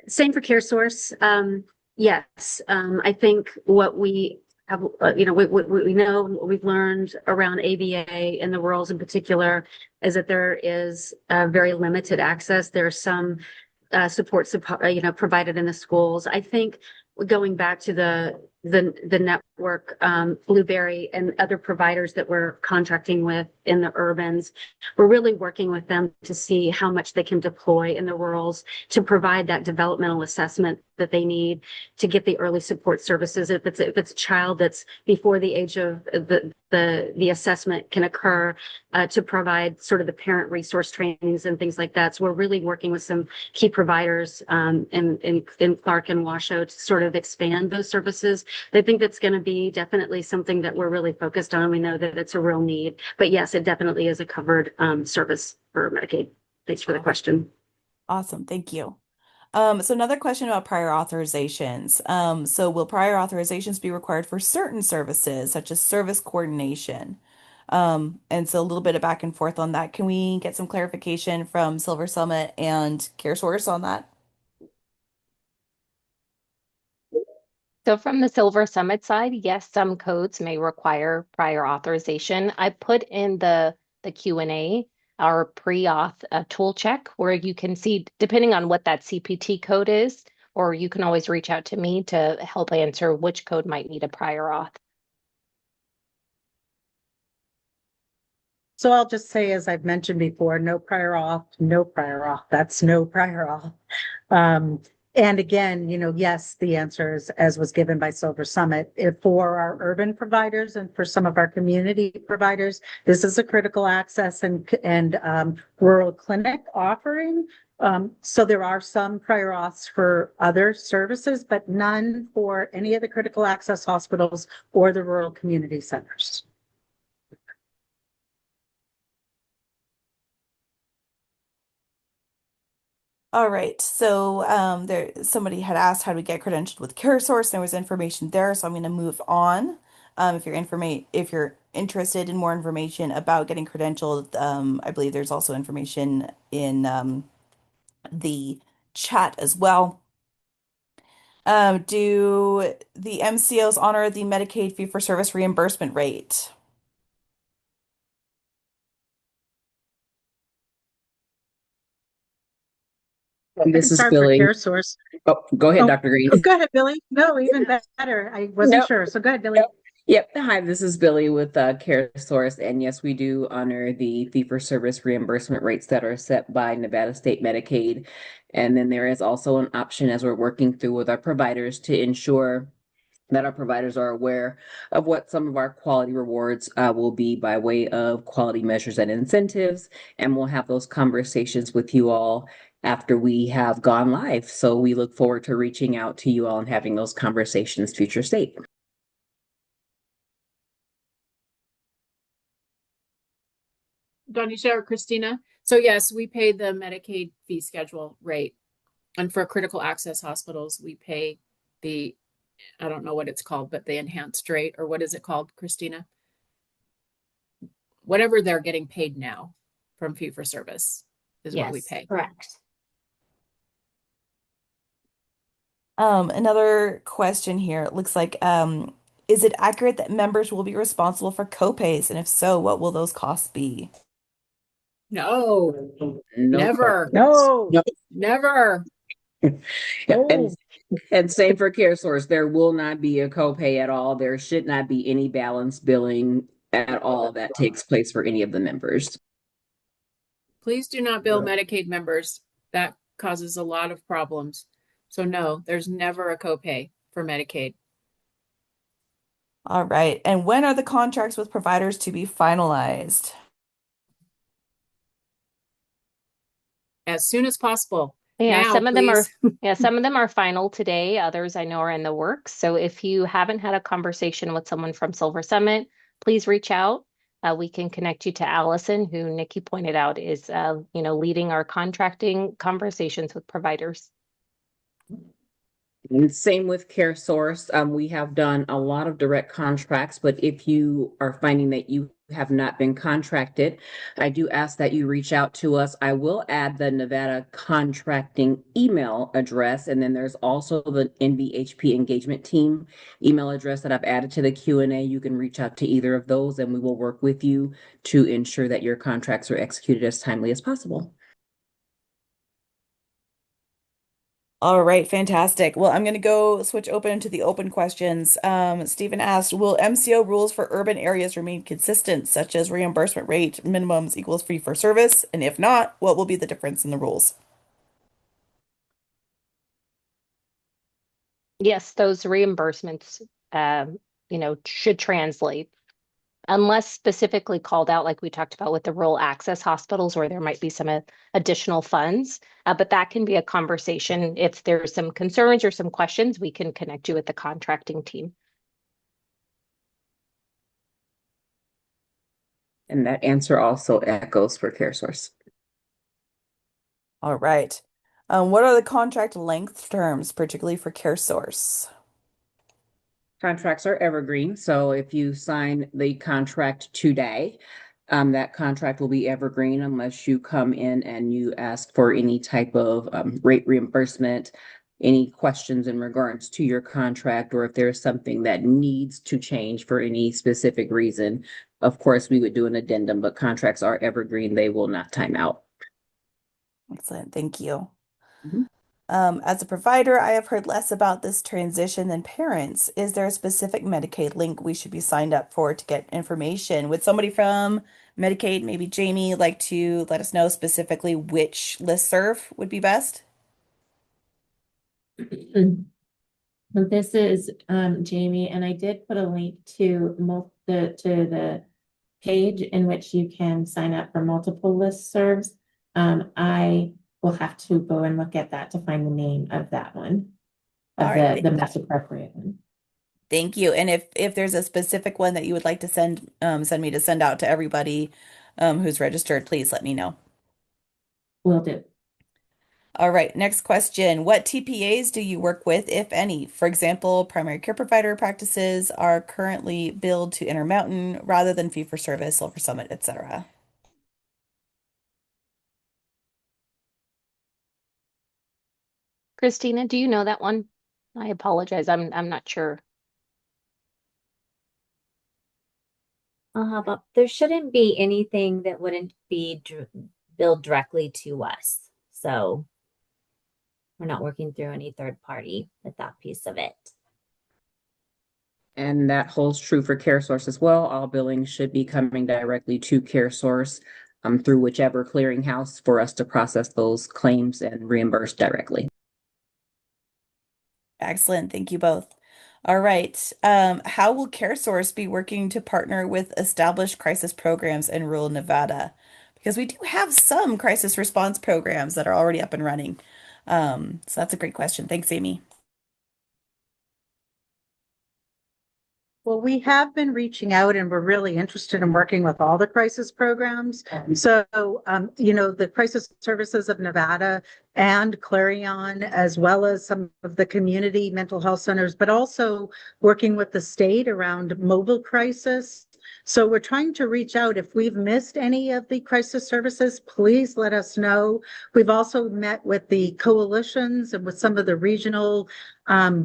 Same for CareSource. Yes, I think what we have, we know, what we've learned around ABA and the rurals in particular is that there is very limited access. There's some support, provided in the schools. I think going back to the network, Blueberry and other providers that we're contracting with in the urbans, we're really working with them to see how much they can deploy in the rurals to provide that developmental assessment that they need to get the early support services. If it's a child that's before the age of the assessment can occur, to provide sort of the parent resource trainings and things like that. So we're really working with some key providers in Clark and Washoe to sort of expand those services. I think that's going to be definitely something that we're really focused on. We know that it's a real need, but yes, it definitely is a covered service for Medicaid. Thanks for the question. Awesome, thank you. So another question about prior authorizations. So will prior authorizations be required for certain services, such as service coordination? And so a little bit of back and forth on that. Can we get some clarification from SilverSummit and CareSource on that? So from the SilverSummit side, yes, some codes may require prior authorization. I put in the Q&A our pre-auth tool check where you can see, depending on what that CPT code is, or you can always reach out to me to help answer which code might need a prior auth. So I'll just say, as I've mentioned before, no prior auth, no prior auth. That's no prior auth. And again, yes, the answer is, as was given by SilverSummit, for our urban providers and for some of our community providers, this is a critical access and rural clinic offering. So there are some prior auths for other services, but none for any of the critical access hospitals or the rural community centers. All right, so somebody had asked how do we get credentialed with CareSource. There was information there, so I'm going to move on. If you're interested in more information about getting credentialed, I believe there's also information in the chat as well. Do the MCOs honor the Medicaid fee-for-service reimbursement rate? This is Start Billy. for CareSource. Oh, go ahead, Dr. Green. Go ahead, Billy. No, even better. I wasn't sure. So go ahead, Billy. Yep. Hi, this is Billy with CareSource. And yes, we do honor the fee-for-service reimbursement rates that are set by Nevada State Medicaid. And then there is also an option as we're working through with our providers to ensure that our providers are aware of what some of our quality rewards will be by way of quality measures and incentives. And we'll have those conversations with you all after we have gone live. So we look forward to reaching out to you all and having those conversations future state. Donisha or Christina. So yes, we pay the Medicaid fee schedule rate. And for critical access hospitals, we pay the, I don't know what it's called, but the enhanced rate, or what is it called, Christina? Whatever they're getting paid now from fee for service is what we Yes, pay. correct. Another question here. It looks like, is it accurate that members will be responsible for copays? And if so, what will those costs be? No, No never, No. never. Yeah, Oh. and same for CareSource. There will not be a copay at all. There should not be any balance billing at all that takes place for any of the members. Please do not bill Medicaid members. That causes a lot of problems. So no, there's never a copay for Medicaid. All right. And when are the contracts with providers to be finalized? As soon as possible. Yeah, Now, some of them are please. yeah, some of them are final today. Others I know are in the works. So if you haven't had a conversation with someone from Silver Summit, please reach out. We can connect you to Allison, who Nikki pointed out is leading our contracting conversations with providers. And same with CareSource. We have done a lot of direct contracts, but if you are finding that you have not been contracted, I do ask that you reach out to us. I will add the Nevada contracting email address, and then there's also the NVHP engagement team email address that I've added to the Q&A. You can reach out to either of those, and we will work with you to ensure that your contracts are executed as timely as possible. All right, fantastic. Well, I'm going to go switch open to the open questions. Stephen asked, will MCO rules for urban areas remain consistent, such as reimbursement rate minimums equals fee for service? And if not, what will be the difference in the rules? Yes, those reimbursements, should translate. Unless specifically called out, like we talked about with the rural access hospitals, where there might be some additional funds. But that can be a conversation. If there's some concerns or some questions, we can connect you with the contracting team. And that answer also echoes for CareSource. All right. What are the contract length terms, particularly for CareSource? Contracts are evergreen, so if you sign the contract today, that contract will be evergreen unless you come in and you ask for any type of rate reimbursement, any questions in regards to your contract, or if there's something that needs to change for any specific reason. Of course, we would do an addendum, but contracts are evergreen. They will not time out. Excellent. Thank you. Mhm. As a provider, I have heard less about this transition than parents. Is there a specific Medicaid link we should be signed up for to get information? Would somebody from Medicaid, maybe Jamie, like to let us know specifically which listserv would be best? This is Jamie, and I did put a link to the page in which you can sign up for multiple listservs. I will have to go and look at that to find the name of that one, of All right. the most appropriate one. Thank you. And if there's a specific one that you would like to send me to send out to everybody who's registered, please let me know. Will do. All right, next question. What TPAs do you work with, if any? For example, primary care provider practices are currently billed to Intermountain rather than fee for service, SilverSummit, etc. Christina, do you know that one? I apologize. I'm not sure. But there shouldn't be anything that wouldn't be billed directly to us. So we're not working through any third party with that piece of it. And that holds true for CareSource as well. All billing should be coming directly to CareSource through whichever clearinghouse for us to process those claims and reimburse directly. Excellent. Thank you both. All right. How will CareSource be working to partner with established crisis programs in rural Nevada? Because we do have some crisis response programs that are already up and running. So that's a great question. Thanks, Amy. Well, we have been reaching out and we're really interested in working with all the crisis programs. So, the Crisis Services of Nevada and Clarion, as well as some of the community mental health centers, but also working with the state around mobile crisis. So we're trying to reach out. If we've missed any of the crisis services, please let us know. We've also met with the coalitions and with some of the regional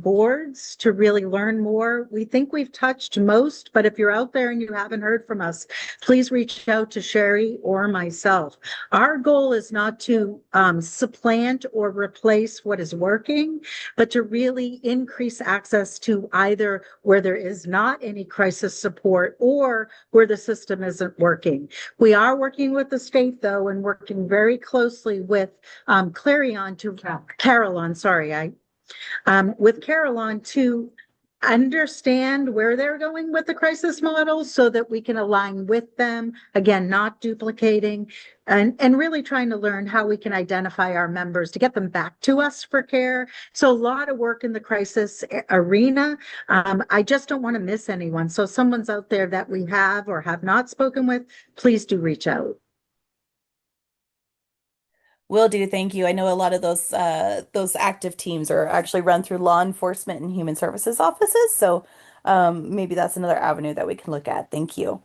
boards to really learn more. We think we've touched most, but if you're out there and you haven't heard from us, please reach out to Sherry or myself. Our goal is not to supplant or replace what is working, but to really increase access to either where there is not any crisis support or where the system isn't working. We are working with the state, though, and working very closely with Carillon, with Carillon to understand where they're going with the crisis model so that we can align with them, again, not duplicating, and really trying to learn how we can identify our members to get them back to us for care. So a lot of work in the crisis arena. I just don't want to miss anyone. So if someone's out there that we have or have not spoken with, please do reach out. Will do, thank you. I know a lot of those active teams are actually run through law enforcement and human services offices, so maybe that's another avenue that we can look at. Thank you.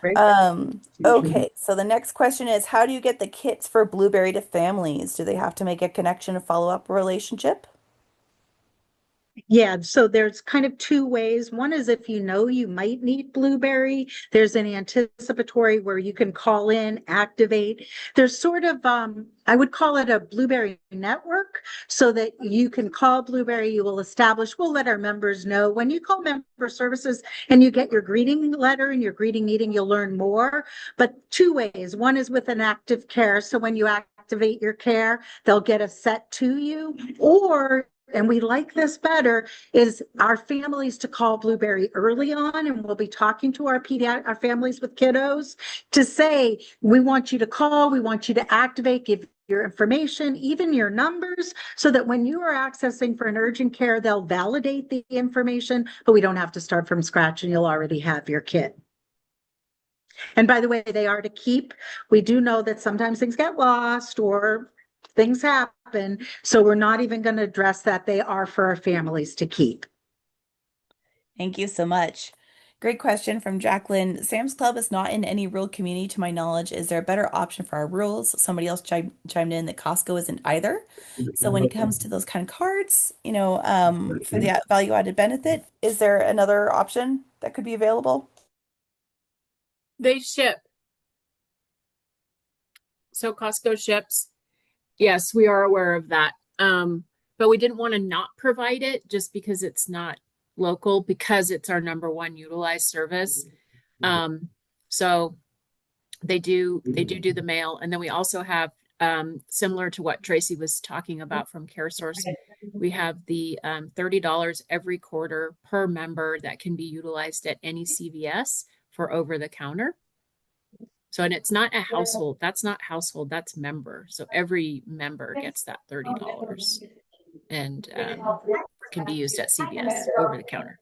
Great. Okay, so the next question is, how do you get the kits for Blueberry to families? Do they have to make a connection, a follow-up relationship? Yeah, so there's kind of two ways. One is if you know you might need Blueberry, there's an anticipatory where you can call in, activate. There's sort of, I would call it a Blueberry network so that you can call Blueberry, you will establish, we'll let our members know. When you call member services and you get your greeting letter and your greeting meeting, you'll learn more. But two ways. One is with an active care. So when you activate your care, they'll get a set to you, or and we like this better, is our families to call Blueberry early on, and we'll be talking to our families with kiddos to say, we want you to call, we want you to activate, give your information, even your numbers, so that when you are accessing for an urgent care, they'll validate the information, but we don't have to start from scratch and you'll already have your kit. And by the way, they are to keep. We do know that sometimes things get lost or things happen, so we're not even going to address that. They are for our families to keep. Thank you so much. Great question from Jacqueline. Sam's Club is not in any rural community to my knowledge. Is there a better option for our rurals? Somebody else chimed in that Costco isn't either. So when it comes to those kind of cards, for the value added benefit, is there another option that could be available? They ship. So Costco ships. Yes, we are aware of that. But we didn't want to not provide it just because it's not local, because it's our number one utilized service. So they do the mail. And then we also have, similar to what Tracy was talking about from CareSource, we have the $30 every quarter per member that can be utilized at any CVS for over the counter. So, and it's not a household, that's not household, that's member. So every member gets that $30 and can be used at CVS over the counter.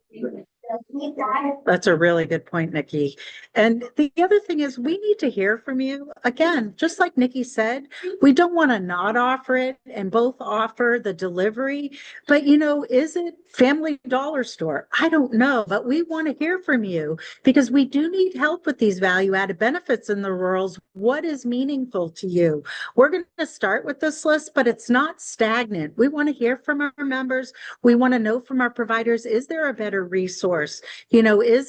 That's a really good point, Nikki. And the other thing is we need to hear from you. Again, just like Nikki said, we don't want to not offer it and both offer the delivery. But, is it Family Dollar Store? I don't know, but we want to hear from you because we do need help with these value added benefits in the rurals. What is meaningful to you? We're going to start with this list, but it's not stagnant. We want to hear from our members. We want to know from our providers, is there a better resource? Is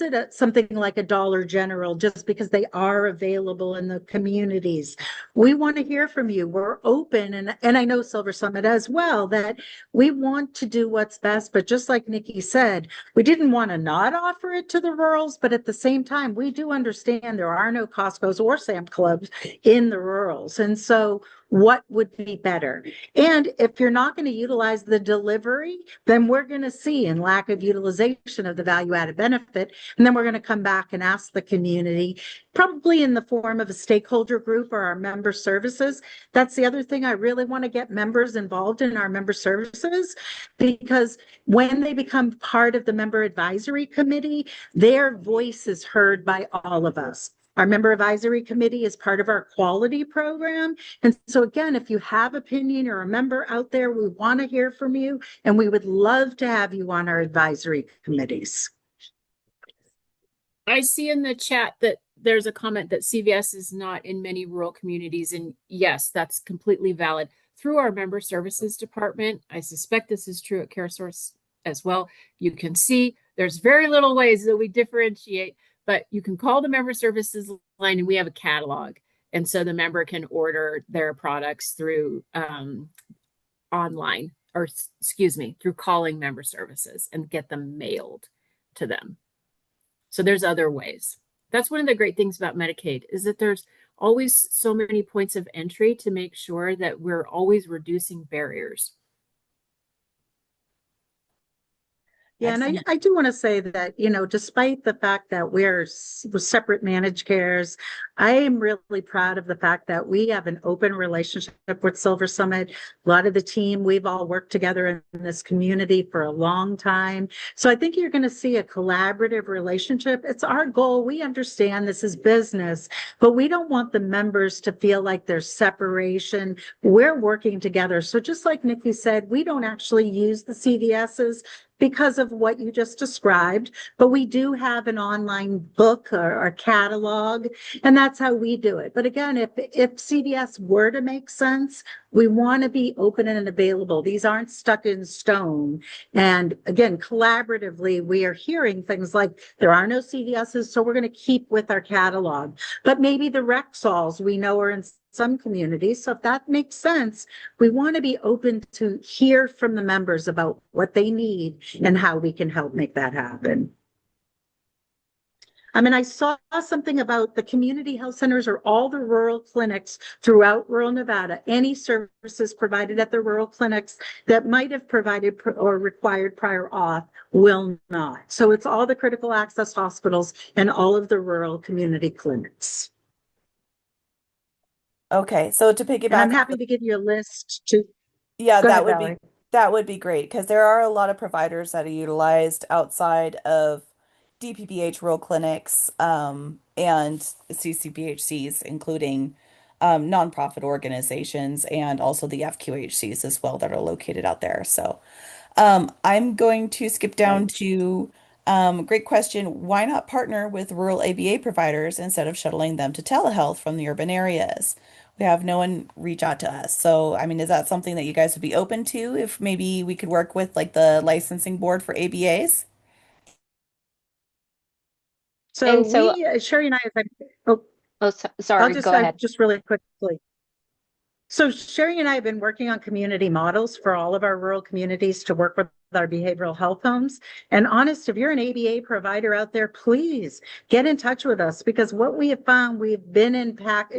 it something like a Dollar General just because they are available in the communities? We want to hear from you. We're open. And I know SilverSummit as well, that we want to do what's best. But just like Nikki said, we didn't want to not offer it to the rurals. But at the same time, we do understand there are no Costco's or Sam Clubs in the rurals. And so what would be better. And if you're not going to utilize the delivery, then we're going to see in lack of utilization of the value added benefit. And then we're going to come back and ask the community, probably in the form of a stakeholder group or our member services. That's the other thing. I really want to get members involved in our member services, because when they become part of the member advisory committee, their voice is heard by all of us. Our member advisory committee is part of our quality program. And so again, if you have opinion or a member out there, we want to hear from you, and we would love to have you on our advisory committees. I see in the chat that there's a comment that CVS is not in many rural communities. And yes, that's completely valid. Through our member services department, I suspect this is true at CareSource as well. You can see there's very little ways that we differentiate, but you can call the member services line and we have a catalog. And so the member can order their products through online, or excuse me, through calling member services and get them mailed to them. So there's other ways. That's one of the great things about Medicaid, is that there's always so many points of entry to make sure that we're always reducing barriers. Yeah, and I do want to say that, despite the fact that we're separate managed cares, I am really proud of the fact that we have an open relationship with SilverSummit. A lot of the team, we've all worked together in this community for a long time. So I think you're going to see a collaborative relationship. It's our goal. We understand this is business, but we don't want the members to feel like there's separation. We're working together. So just like Nikki said, we don't actually use the CVSs because of what you just described, but we do have an online book or catalog, and that's how we do it. But again, if CVS were to make sense, we want to be open and available. These aren't stuck in stone. And again, collaboratively, we are hearing things like there are no CVSs, so we're going to keep with our catalog. But maybe the Rexalls we know are in some communities. So if that makes sense, we want to be open to hear from the members about what they need and how we can help make that happen. I mean, I saw something about the community health centers or all the rural clinics throughout rural Nevada. Any services provided at the rural clinics that might have provided or required prior auth will not. So it's all the critical access hospitals and all of the rural community clinics. Okay, so to piggyback, and I'm happy to give you a list to. Yeah, Go that ahead, would Valerie. that would be great, because there are a lot of providers that are utilized outside of DPPH rural clinics and CCPHCs, including nonprofit organizations and also the FQHCs as well that are located out there. So I'm going to skip down to great question. Why not partner with rural ABA providers instead of shuttling them to telehealth from the urban areas? We have no one reach out to us. So, I mean, is that something that you guys would be open to, if maybe we could work with like the licensing board for ABAs? So And so, Sherry and I, oh, I'll sorry, go ahead. just really quickly. So Sherry and I have been working on community models for all of our rural communities to work with our behavioral health homes. And honest, if you're an ABA provider out there, please get in touch with us, because what we have found, we've been in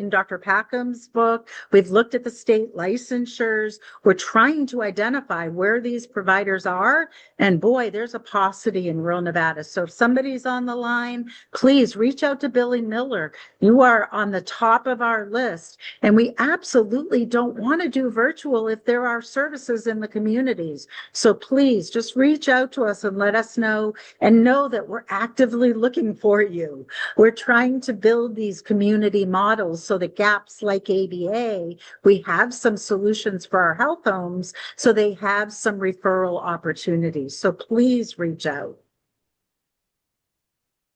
Dr. Packham's book, we've looked at the state licensures, we're trying to identify where these providers are. And boy, there's a paucity in rural Nevada. So if somebody's on the line, please reach out to Billy Miller. You are on the top of our list. And we absolutely don't want to do virtual if there are services in the communities. So please just reach out to us and let us know, and know that we're actively looking for you. We're trying to build these community models so that gaps like ABA, we have some solutions for our health homes so they have some referral opportunities. So please reach out.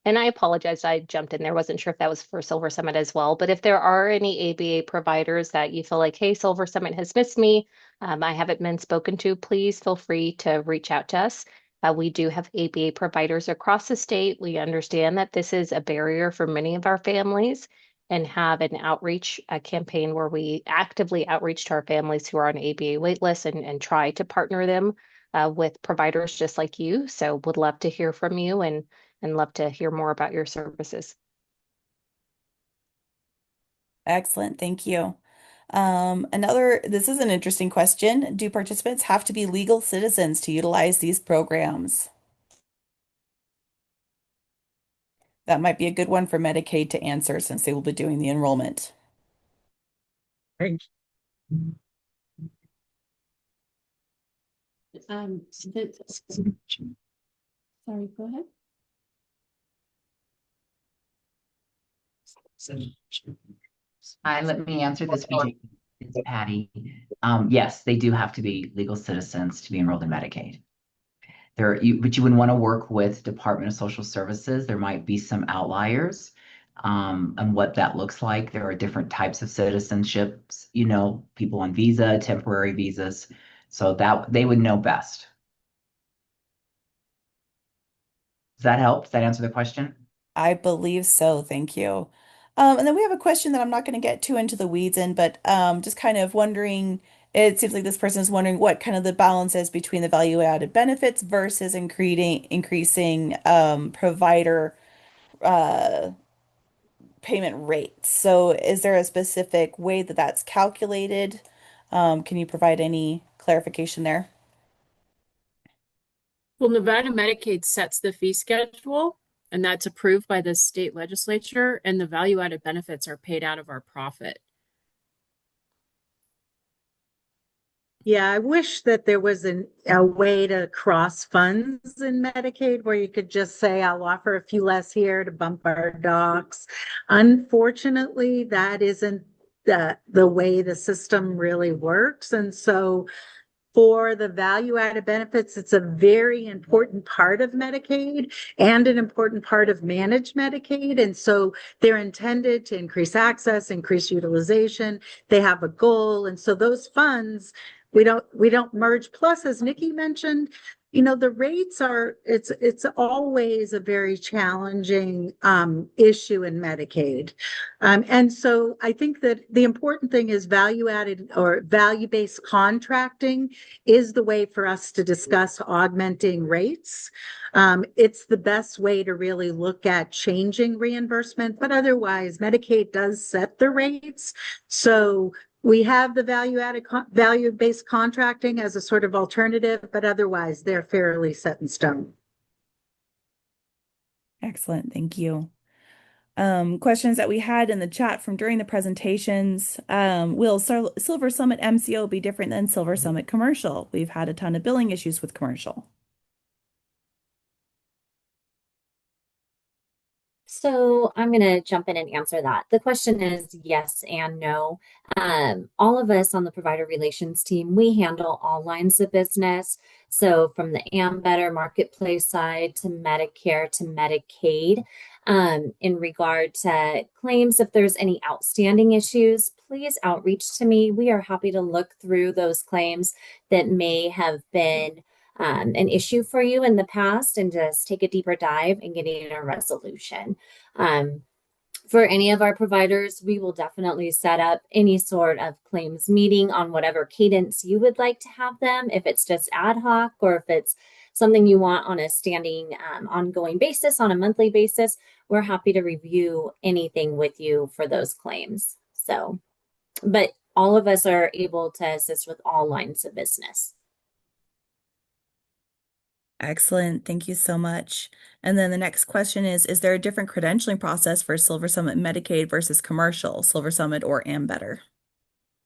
And I apologize, I jumped in there. Wasn't sure if that was for SilverSummit as well. But if there are any ABA providers that you feel like, hey, SilverSummit has missed me, I haven't been spoken to, please feel free to reach out to us. We do have ABA providers across the state. We understand that this is a barrier for many of our families, and have an outreach campaign where we actively outreach to our families who are on ABA waitlist and try to partner them with providers just like you. So would love to hear from you and love to hear more about your services. Excellent, thank you. This is an interesting question. Do participants have to be legal citizens to utilize these programs? That might be a good one for Medicaid to answer since they will be doing the enrollment. Sorry, go ahead. Hi, let me answer this, BJ. It's Patty. Yes, they do have to be legal citizens to be enrolled in Medicaid. But you would want to work with Department of Social Services. There might be some outliers, and what that looks like. There are different types of citizenships, people on visa, temporary visas. So that they would know best. Does that help? Does that answer the question? I believe so. Thank you. And then we have a question that I'm not going to get too into the weeds in, but just kind of wondering, it seems like this person is wondering what kind of the balance is between the value-added benefits versus increasing provider uh, payment rates. So is there a specific way that that's calculated? Can you provide any clarification there? Well, Nevada Medicaid sets the fee schedule, and that's approved by the state legislature, and the value-added benefits are paid out of our profit. Yeah, I wish that there was a way to cross funds in Medicaid where you could just say, I'll offer a few less here to bump our docs. Unfortunately, that isn't the way the system really works. And so for the value-added benefits, it's a very important part of Medicaid and an important part of managed Medicaid. And so they're intended to increase access, increase utilization. They have a goal. And so those funds, we don't merge. Plus, as Nikki mentioned, the rates it's always a very challenging issue in Medicaid. And so I think that the important thing is value-added or value-based contracting is the way for us to discuss augmenting rates. It's the best way to really look at changing reimbursement, but otherwise Medicaid does set the rates. So we have the value-based contracting as a sort of alternative, but otherwise they're fairly set in stone. Excellent. Thank you. Questions that we had in the chat from during the presentations. Will SilverSummit MCO be different than SilverSummit Commercial? We've had a ton of billing issues with commercial. So I'm going to jump in and answer that. The question is yes and no. All of us on the provider relations team, we handle all lines of business. So from the Ambetter marketplace side to Medicare to Medicaid. In regard to claims, if there's any outstanding issues, please outreach to me. We are happy to look through those claims that may have been an issue for you in the past and just take a deeper dive and getting a resolution. For any of our providers, we will definitely set up any sort of claims meeting on whatever cadence you would like to have them, if it's just ad hoc or if it's something you want on a standing, ongoing basis, on a monthly basis. We're happy to review anything with you for those claims. So, but all of us are able to assist with all lines of business. Excellent. Thank you so much. And then the next question is there a different credentialing process for SilverSummit Medicaid versus commercial, SilverSummit or Ambetter?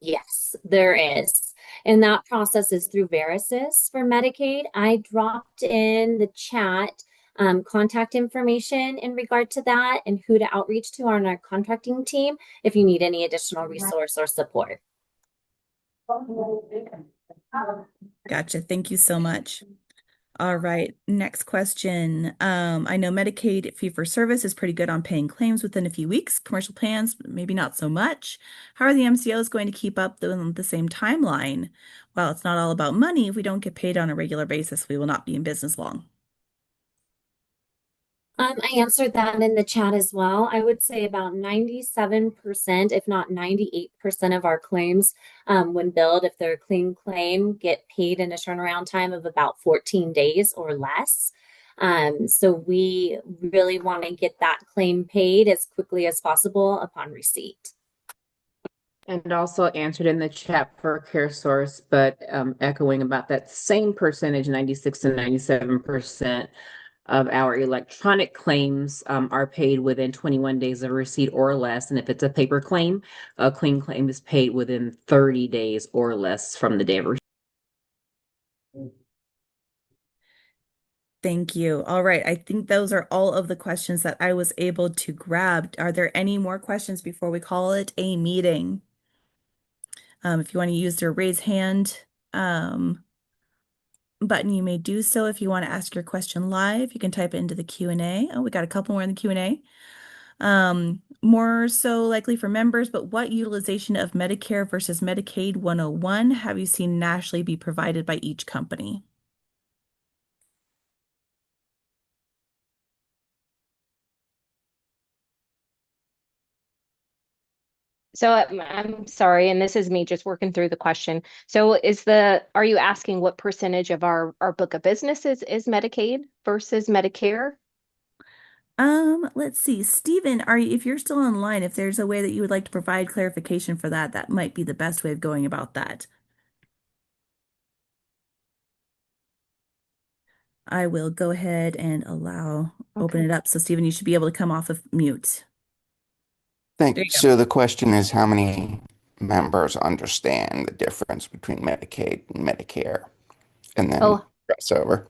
Yes, there is. And that process is through Verisys for Medicaid. I dropped in the chat contact information in regard to that and who to outreach to on our contracting team if you need any additional resource or support. Gotcha. Thank you so much. All right, next question. I know Medicaid fee-for-service is pretty good on paying claims within a few weeks. Commercial plans, maybe not so much. How are the MCOs going to keep up the same timeline? Well, it's not all about money. If we don't get paid on a regular basis, we will not be in business long. I answered that in the chat as well. I would say about 97%, if not 98% of our claims, when billed, if they're a clean claim, get paid in a turnaround time of about 14 days or less. So we really want to get that claim paid as quickly as possible upon receipt. And also answered in the chat for CareSource, but echoing about that same percentage, 96 and 97% of our electronic claims are paid within 21 days of receipt or less. And if it's a paper claim, a clean claim is paid within 30 days or less from the day of receipt. Thank you. All right. I think those are all of the questions that I was able to grab. Are there any more questions before we call it a meeting? If you want to use your raise hand button, you may do so. If you want to ask your question live, you can type it into the Q&A. Oh, we got a couple more in the Q&A. More so likely for members, but what utilization of Medicare versus Medicaid 101 have you seen nationally be provided by each company? So I'm sorry, and this is me just working through the question. So are you asking what percentage of our book of business is Medicaid versus Medicare? Let's see. Stephen, if you're still online, if there's a way that you would like to provide clarification for that, that might be the best way of going about that. I will go ahead and open it up. So Stephen, you should be able to come off of mute. There you Thanks. go. So the question is, how many members understand the difference between Medicaid and Medicare? And then Oh, press over.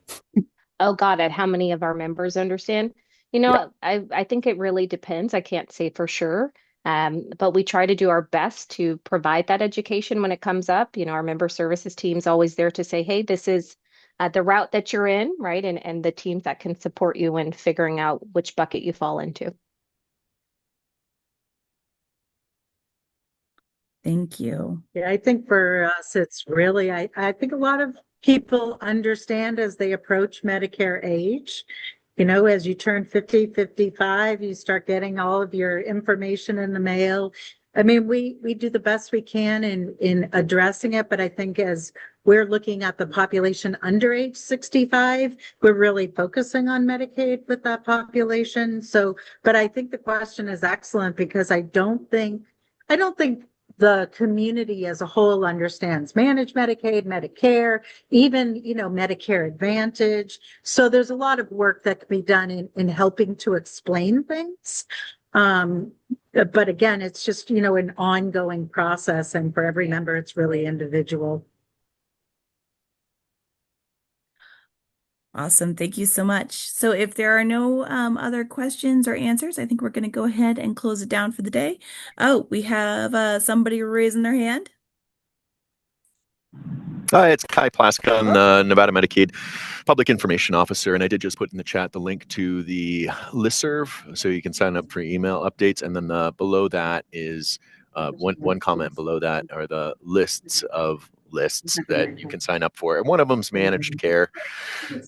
oh, got it. How many of our members understand? You Yeah. know, I think it really depends. I can't say for sure. But we try to do our best to provide that education when it comes up. You know, our member services team's always there to say, hey, this is the route that you're in, right? And the teams that can support you in figuring out which bucket you fall into. Thank you. Yeah, I think for us, it's really, I think a lot of people understand as they approach Medicare age. You know, as you turn 50, 55, you start getting all of your information in the mail. I mean, we do the best we can in addressing it, but I think as we're looking at the population under age 65, we're really focusing on Medicaid with that population. So, but I think the question is excellent because I don't think the community as a whole understands managed Medicaid, Medicare, even, you know, Medicare Advantage. So there's a lot of work that can be done in helping to explain things. But again, it's just, you know, an ongoing process, and for every member, it's really individual. Awesome. Thank you so much. So if there are no other questions or answers, I think we're going to go ahead and close it down for the day. Oh, we have somebody raising their hand. It's Kai Plaska. I'm the Nevada Medicaid Public Information Officer, and I did just put in the chat the link to the listserv, so you can sign up for email updates. And then below that is one comment below that are the lists that you can sign up for, and one of them's managed care.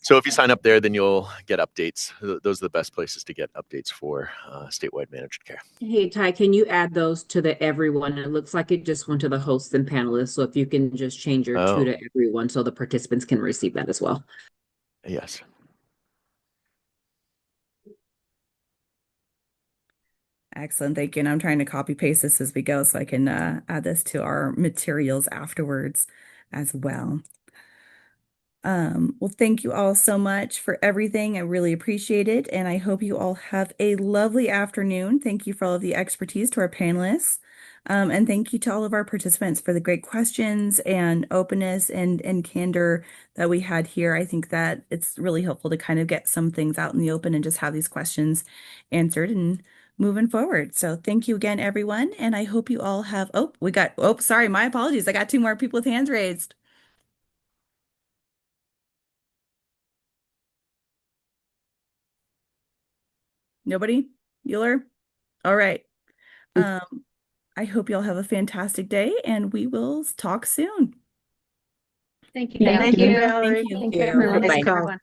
So if you sign up there, then you'll get updates. Those are the best places to get updates for statewide managed care. Hey, Ty, can you add those to the everyone? It looks like it just went to the hosts and panelists. So if you can just change your to everyone so the participants can receive that as well. Yes. Excellent. Thank you. And I'm trying to copy paste this as we go so I can add this to our materials afterwards as well. Well, thank you all so much for everything. I really appreciate it. And I hope you all have a lovely afternoon. Thank you for all of the expertise to our panelists. And thank you to all of our participants for the great questions and openness and candor that we had here. I think that it's really helpful to kind of get some things out in the open and just have these questions answered and moving forward. So thank you again, everyone. And I hope you all have, sorry, my apologies. I got two more people with hands raised. Nobody? Bueller? All right. I hope you all have a fantastic day, and we will talk soon. Thank you. Thank you, Thank you. Thank you, everyone. Nice call.